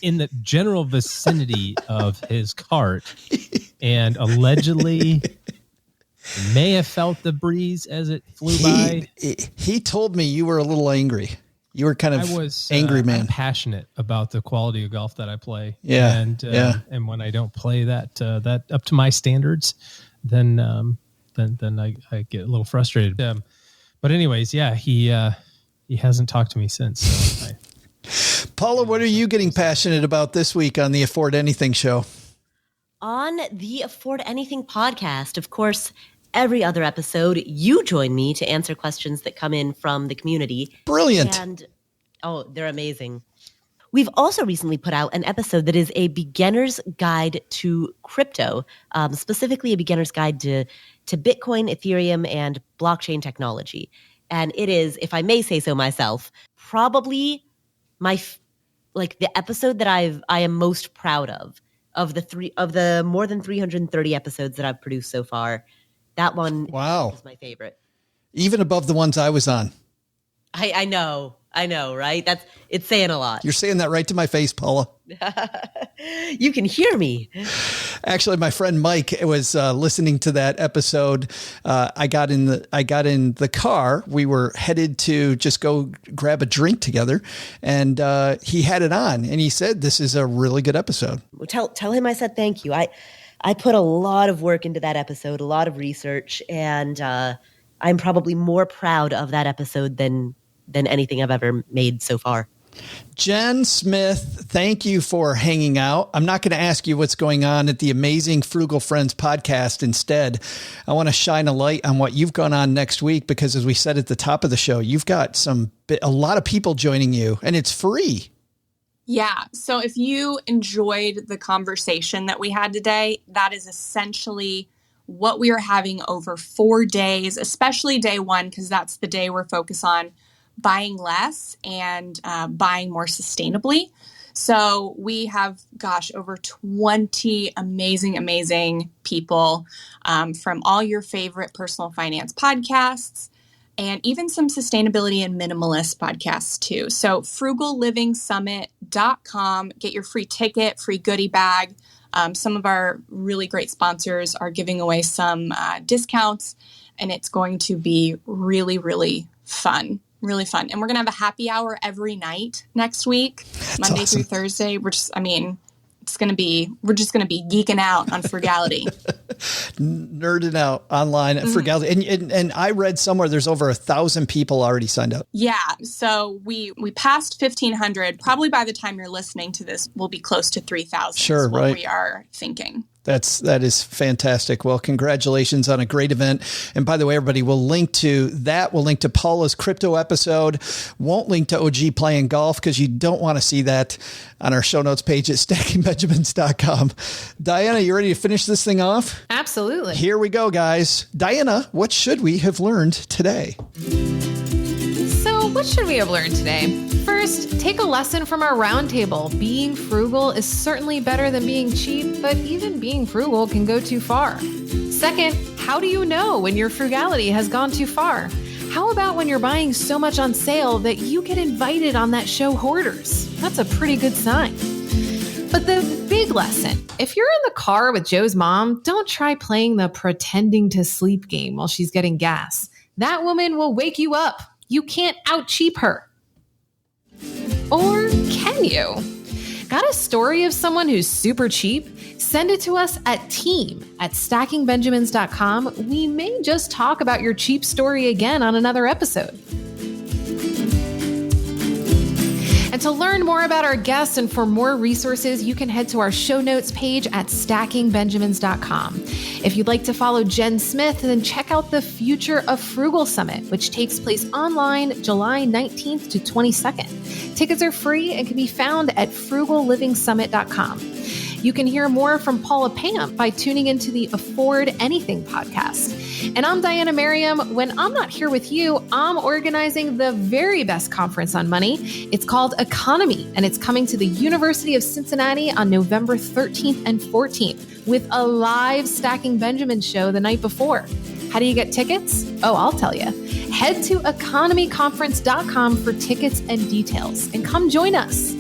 in the general vicinity of his cart, and allegedly may have felt the breeze as it flew by. He told me you were a little angry. You were kind of angry, man. I'm passionate about the quality of golf that I play. Yeah. And when I don't play that up to my standards, then I get a little frustrated. But anyways, yeah, he hasn't talked to me since. So Paula, what are you getting passionate about this week on the Afford Anything show? On the Afford Anything podcast, of course, every other episode, you join me to answer questions that come in from the community. Brilliant. And, they're amazing. We've also recently put out an episode that is a beginner's guide to crypto, specifically a beginner's guide to Bitcoin, Ethereum, and blockchain technology. And it is, if I may say so myself, probably the episode that I am most proud of the more than 330 episodes that I've produced so far. That one is my favorite. Even above the ones I was on. I know, right? It's saying a lot. You're saying that right to my face, Paula. You can hear me. Actually, my friend Mike was listening to that episode. I got in the car. We were headed to just go grab a drink together, and he had it on, and he said, "This is a really good episode." Tell him I said thank you. I put a lot of work into that episode, a lot of research, and I'm probably more proud of that episode than anything I've ever made so far. Jen Smith, thank you for hanging out. I'm not going to ask you what's going on at the amazing Frugal Friends podcast. Instead, I want to shine a light on what you've gone on next week, because as we said at the top of the show, you've got a lot of people joining you, and it's free. Yeah. So if you enjoyed the conversation that we had today, that is essentially what we are having over 4 days, especially day one, because that's the day we're focused on buying less and buying more sustainably. So we have, over 20 amazing people from all your favorite personal finance podcasts, and even some sustainability and minimalist podcasts too. So frugallivingsummit.com, get your free ticket, free goodie bag. Some of our really great sponsors are giving away some discounts, and it's going to be really, really fun. Really fun. And we're going to have a happy hour every night next week, Monday through Thursday. We're just going to be geeking out on frugality. Nerding out online at frugality. And I read somewhere there's over 1,000 people already signed up. Yeah. So we passed 1,500. Probably by the time you're listening to this, we'll be close to 3,000. Sure, is what right. we are thinking. That is fantastic. Well, congratulations on a great event. And by the way, everybody, we'll link to that. We'll link to Paula's crypto episode. Won't link to OG playing golf because you don't want to see that on our show notes page at stackingbenjamins.com. Diania, you ready to finish this thing off? Absolutely. Here we go, guys. Diania, what should we have learned today? So what should we have learned today? First, take a lesson from our roundtable. Being frugal is certainly better than being cheap, but even being frugal can go too far. Second, how do you know when your frugality has gone too far? How about when you're buying so much on sale that you get invited on that show Hoarders? That's a pretty good sign. But the big lesson, if you're in the car with Joe's mom, don't try playing the pretending to sleep game while she's getting gas. That woman will wake you up. You can't out-cheap her. Or can you? Got a story of someone who's super cheap? Send it to us at team@stackingbenjamins.com. We may just talk about your cheap story again on another episode. And to learn more about our guests and for more resources, you can head to our show notes page at stackingbenjamins.com. If you'd like to follow Jen Smith, then check out the Future of Frugal Summit, which takes place online July 19th to 22nd. Tickets are free and can be found at frugallivingsummit.com. You can hear more from Paula Pant by tuning into the Afford Anything podcast. And I'm Diania Merriam. When I'm not here with you, I'm organizing the very best conference on money. It's called EconoMe, and it's coming to the University of Cincinnati on November 13th and 14th with a live Stacking Benjamin show the night before. How do you get tickets? Oh, I'll tell you. Head to EconoMeConference.com for tickets and details, and come join us.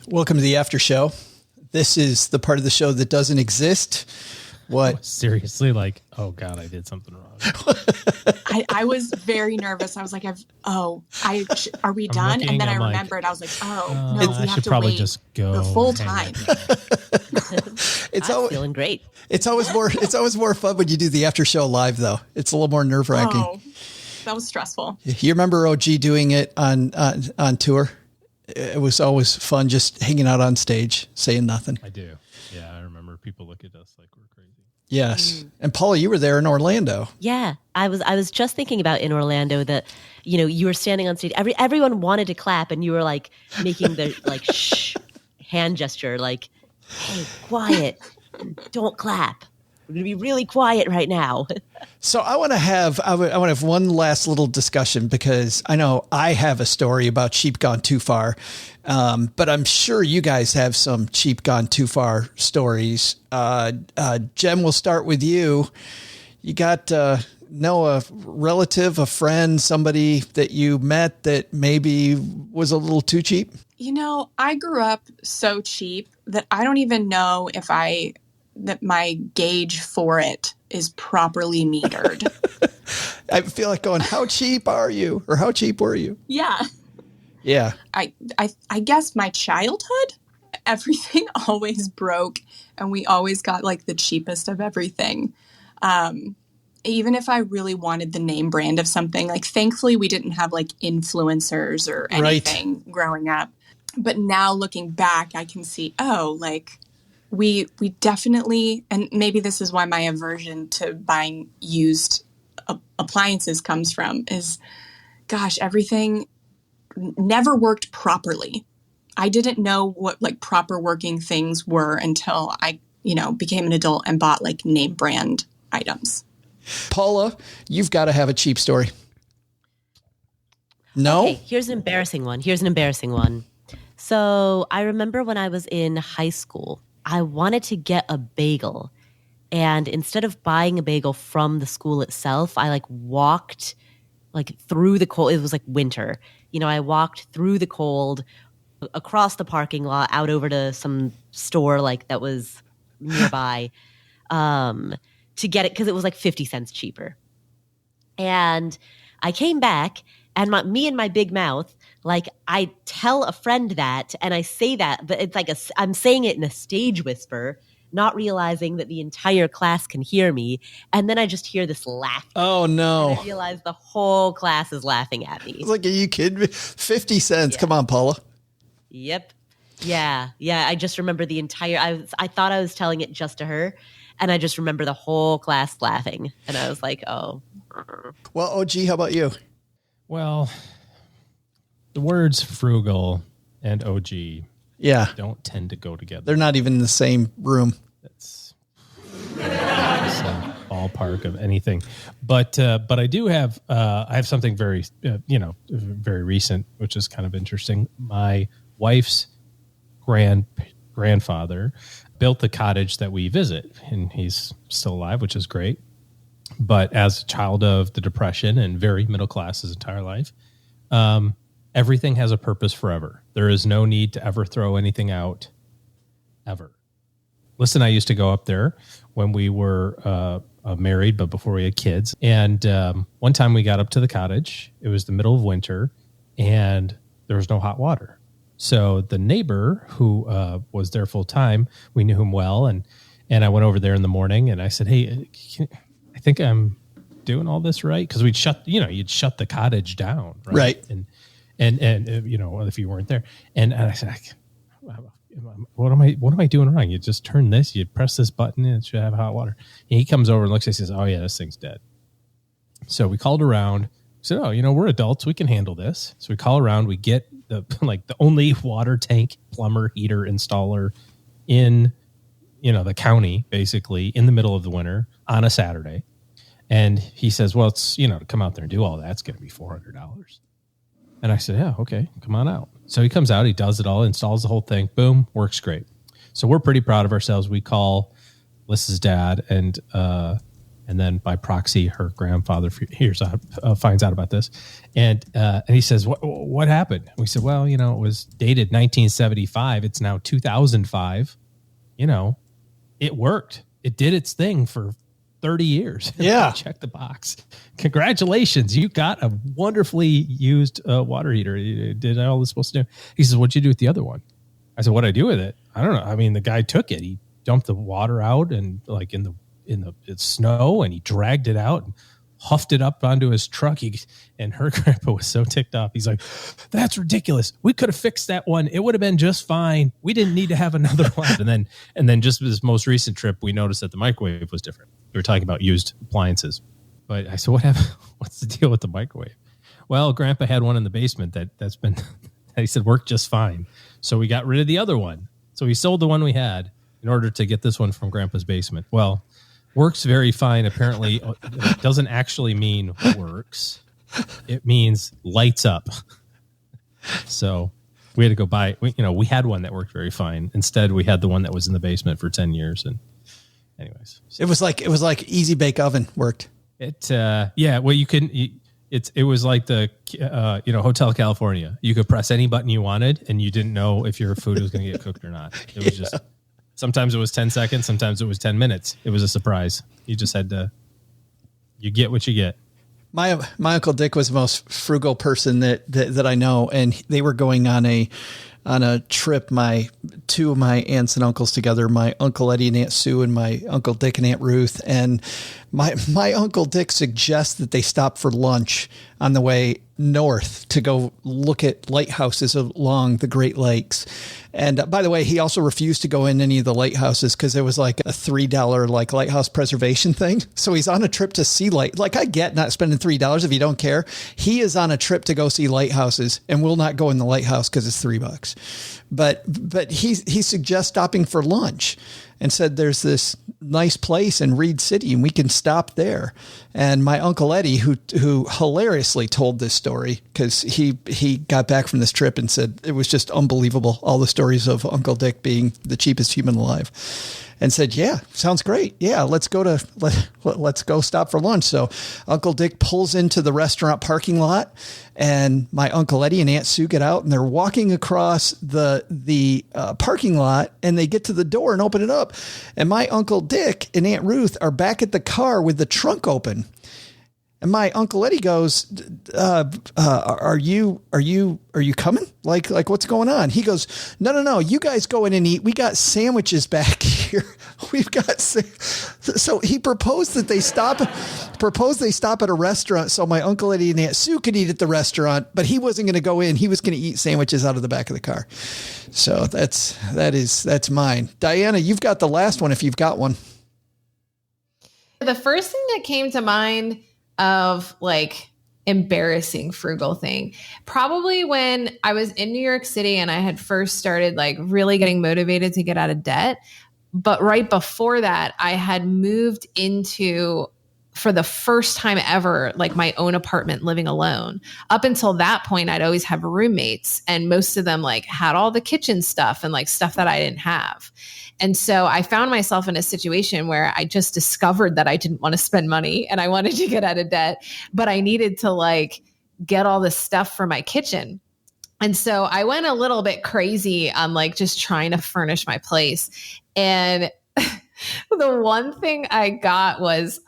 Welcome to the after show. This is the part of the show that doesn't exist. What? Seriously, like, oh God, I did something wrong. I was very nervous. I was like, are we done? And then I remembered. I was like, no, we I have should to probably wait just go the full time. I'm feeling great. It's always more fun when you do the after show live, though. It's a little more nerve wracking. Oh, that was stressful. You remember OG doing it on tour? It was always fun just hanging out on stage, saying nothing. I do. Yeah, I remember people look at us like we're crazy. Yes. And Paula, you were there in Orlando. Yeah, I was just thinking about in Orlando that, you were standing on stage. Everyone wanted to clap, and you were like making the like shh hand gesture, like, hey, quiet, don't clap. We're going to be really quiet right now. So I want to have one last little discussion, because I know I have a story about cheap gone too far. But I'm sure you guys have some cheap gone too far stories. Jem, we'll start with you. You got a relative, a friend, somebody that you met that maybe was a little too cheap? I grew up so cheap that I don't even know that my gauge for it is properly metered. I feel like going, how cheap are you? Or how cheap were you? Yeah. Yeah. I guess my childhood, everything always broke, and we always got like the cheapest of everything. Even if I really wanted the name brand of something, like thankfully we didn't have like influencers or anything growing up. But now looking back, I can see, we definitely, and maybe this is why my aversion to buying used appliances comes from, is, gosh, everything never worked properly. I didn't know what like proper working things were until I, became an adult and bought like name brand items. Paula, you've got to have a cheap story. No? Okay, here's an embarrassing one. So I remember when I was in high school, I wanted to get a bagel. And instead of buying a bagel from the school itself, I walked through the cold. It was like winter. I walked through the cold across the parking lot out over to some store like that was nearby to get it because it was like 50 cents cheaper. And I came back and me and my big mouth, like I tell a friend that and I say that, but it's like I'm saying it in a stage whisper, not realizing that the entire class can hear me. And then I just hear this laughter. Oh, no. And I realize the whole class is laughing at me. It's like, are you kidding me? 50 cents. Yeah. Come on, Paula. Yep. Yeah. I just remember the entire, I thought I was telling it just to her. And I just remember the whole class laughing. And I was like, oh. Well, OG, how about you? Well, the words frugal and OG don't tend to go together. They're not even in the same room. That's a ballpark of anything. But I do have I have something very very recent, which is kind of interesting. My wife's grandfather built the cottage that we visit, and he's still alive, which is great. But as a child of the Depression and very middle class his entire life, everything has a purpose forever. There is no need to ever throw anything out, ever. Listen, I used to go up there when we were married, but before we had kids. And one time we got up to the cottage. It was the middle of winter, and there was no hot water. So the neighbor who was there full time, we knew him well, and I went over there in the morning, and I said, "Hey, I think I'm doing all this right," because you'd shut the cottage down, right? And if you weren't there, and I said, what am I doing wrong? You just turn this, you press this button, and it should have hot water. And he comes over and looks and says, "Oh yeah, this thing's dead." So we called around. Said, "Oh, we're adults, we can handle this." So we call around. We get the only water tank plumber heater installer in the county, basically in the middle of the winter on a Saturday. And he says, "Well, it's to come out there and do all that, it's going to be $400." And I said, "Yeah, okay, come on out." So he comes out, he does it all, installs the whole thing, boom, works great. So we're pretty proud of ourselves. We call Liz's dad, and then by proxy, her grandfather finds out about this, and he says, "What happened?" And we said, "Well, it was dated 1975. It's now 2005. It worked. It did its thing for 30 years. Yeah. Check the box. Congratulations. You got a wonderfully used water heater. You did all it's supposed to do." He says, "What'd you do with the other one?" I said, "What'd I do with it? I don't know. I mean, the guy took it. He dumped the water out and like in the snow, and he dragged it out and huffed it up onto his truck." And her grandpa was so ticked off. He's like, "That's ridiculous. We could have fixed that one. It would have been just fine. We didn't need to have another one." And then just this most recent trip, we noticed that the microwave was different. We were talking about used appliances. But I said, "What happened? What's the deal with the microwave?" "Well, Grandpa had one in the basement that's been," he said, "worked just fine. So we got rid of the other one. So we sold the one we had in order to get this one from Grandpa's basement." Well, works very fine. Apparently, it doesn't actually mean works. It means lights up. So we had to go buy. We had one that worked very fine. Instead, we had the one that was in the basement for 10 years. And anyways, so. It was like Easy Bake Oven worked. It Well, you couldn't. It was like the Hotel California. You could press any button you wanted, and you didn't know if your food was going to get cooked or not. It was just. Sometimes it was 10 seconds. Sometimes it was 10 minutes. It was a surprise. You just had to. You get what you get. My Uncle Dick was the most frugal person that I know, and they were going on a trip. Two of my aunts and uncles together, my Uncle Eddie and Aunt Sue, and my Uncle Dick and Aunt Ruth. And my Uncle Dick suggests that they stop for lunch on the way north to go look at lighthouses along the Great Lakes. And by the way, he also refused to go in any of the lighthouses because there was like a $3 like lighthouse preservation thing. So he's on a trip to see I get not spending $3 if you don't care. He is on a trip to go see lighthouses and will not go in the lighthouse because it's $3. But he suggests stopping for lunch and said there's this nice place in Reed City and we can stop there. And my Uncle Eddie, who hilariously told this story because he got back from this trip and said it was just unbelievable, all the stories of Uncle Dick being the cheapest human alive. and said, yeah, sounds great. Yeah, let's go stop for lunch. So Uncle Dick pulls into the restaurant parking lot, and my Uncle Eddie and Aunt Sue get out, and they're walking across the parking lot, and they get to the door and open it up. And my Uncle Dick and Aunt Ruth are back at the car with the trunk open. And my Uncle Eddie goes, are you coming? Like what's going on? He goes, no. You guys go in and eat. We got sandwiches back here. We've got, so he proposed they stop at a restaurant. So my Uncle Eddie and Aunt Sue could eat at the restaurant, but he wasn't going to go in. He was going to eat sandwiches out of the back of the car. So that's mine. Diana, you've got the last one if you've got one. The first thing that came to mind of like embarrassing frugal thing, probably when I was in New York City and I had first started like really getting motivated to get out of debt. But right before that, I had moved into, for the first time ever, like my own apartment living alone. Up until that point, I'd always have roommates, and most of them like had all the kitchen stuff and like stuff that I didn't have. And so I found myself in a situation where I just discovered that I didn't want to spend money and I wanted to get out of debt, but I needed to like get all this stuff for my kitchen. And so I went a little bit crazy on like just trying to furnish my place. And the one thing I got was,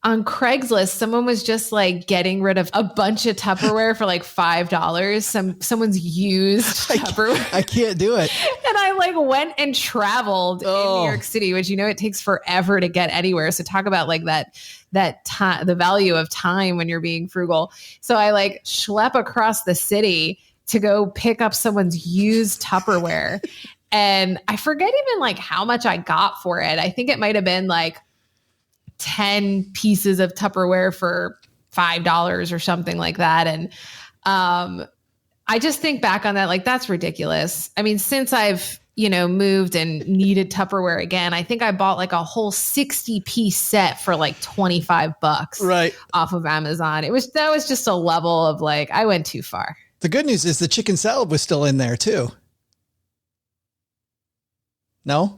on Craigslist, someone was just like getting rid of a bunch of Tupperware for like $5. Someone's used Tupperware. I can't do it. And I like went and traveled in New York City, which, you know, it takes forever to get anywhere. So talk about like that time, the value of time when you're being frugal. So I like schlep across the city to go pick up someone's used Tupperware. And I forget even like how much I got for it. I think it might have been like 10 pieces of Tupperware for $5 or something like that. And I just think back on that, like, that's ridiculous. I mean, since I've, you know, moved and needed Tupperware again, I think I bought like a whole 60-piece set for like $25 right off of Amazon. That was just a level of like, I went too far. The good news is the chicken salad was still in there too. No?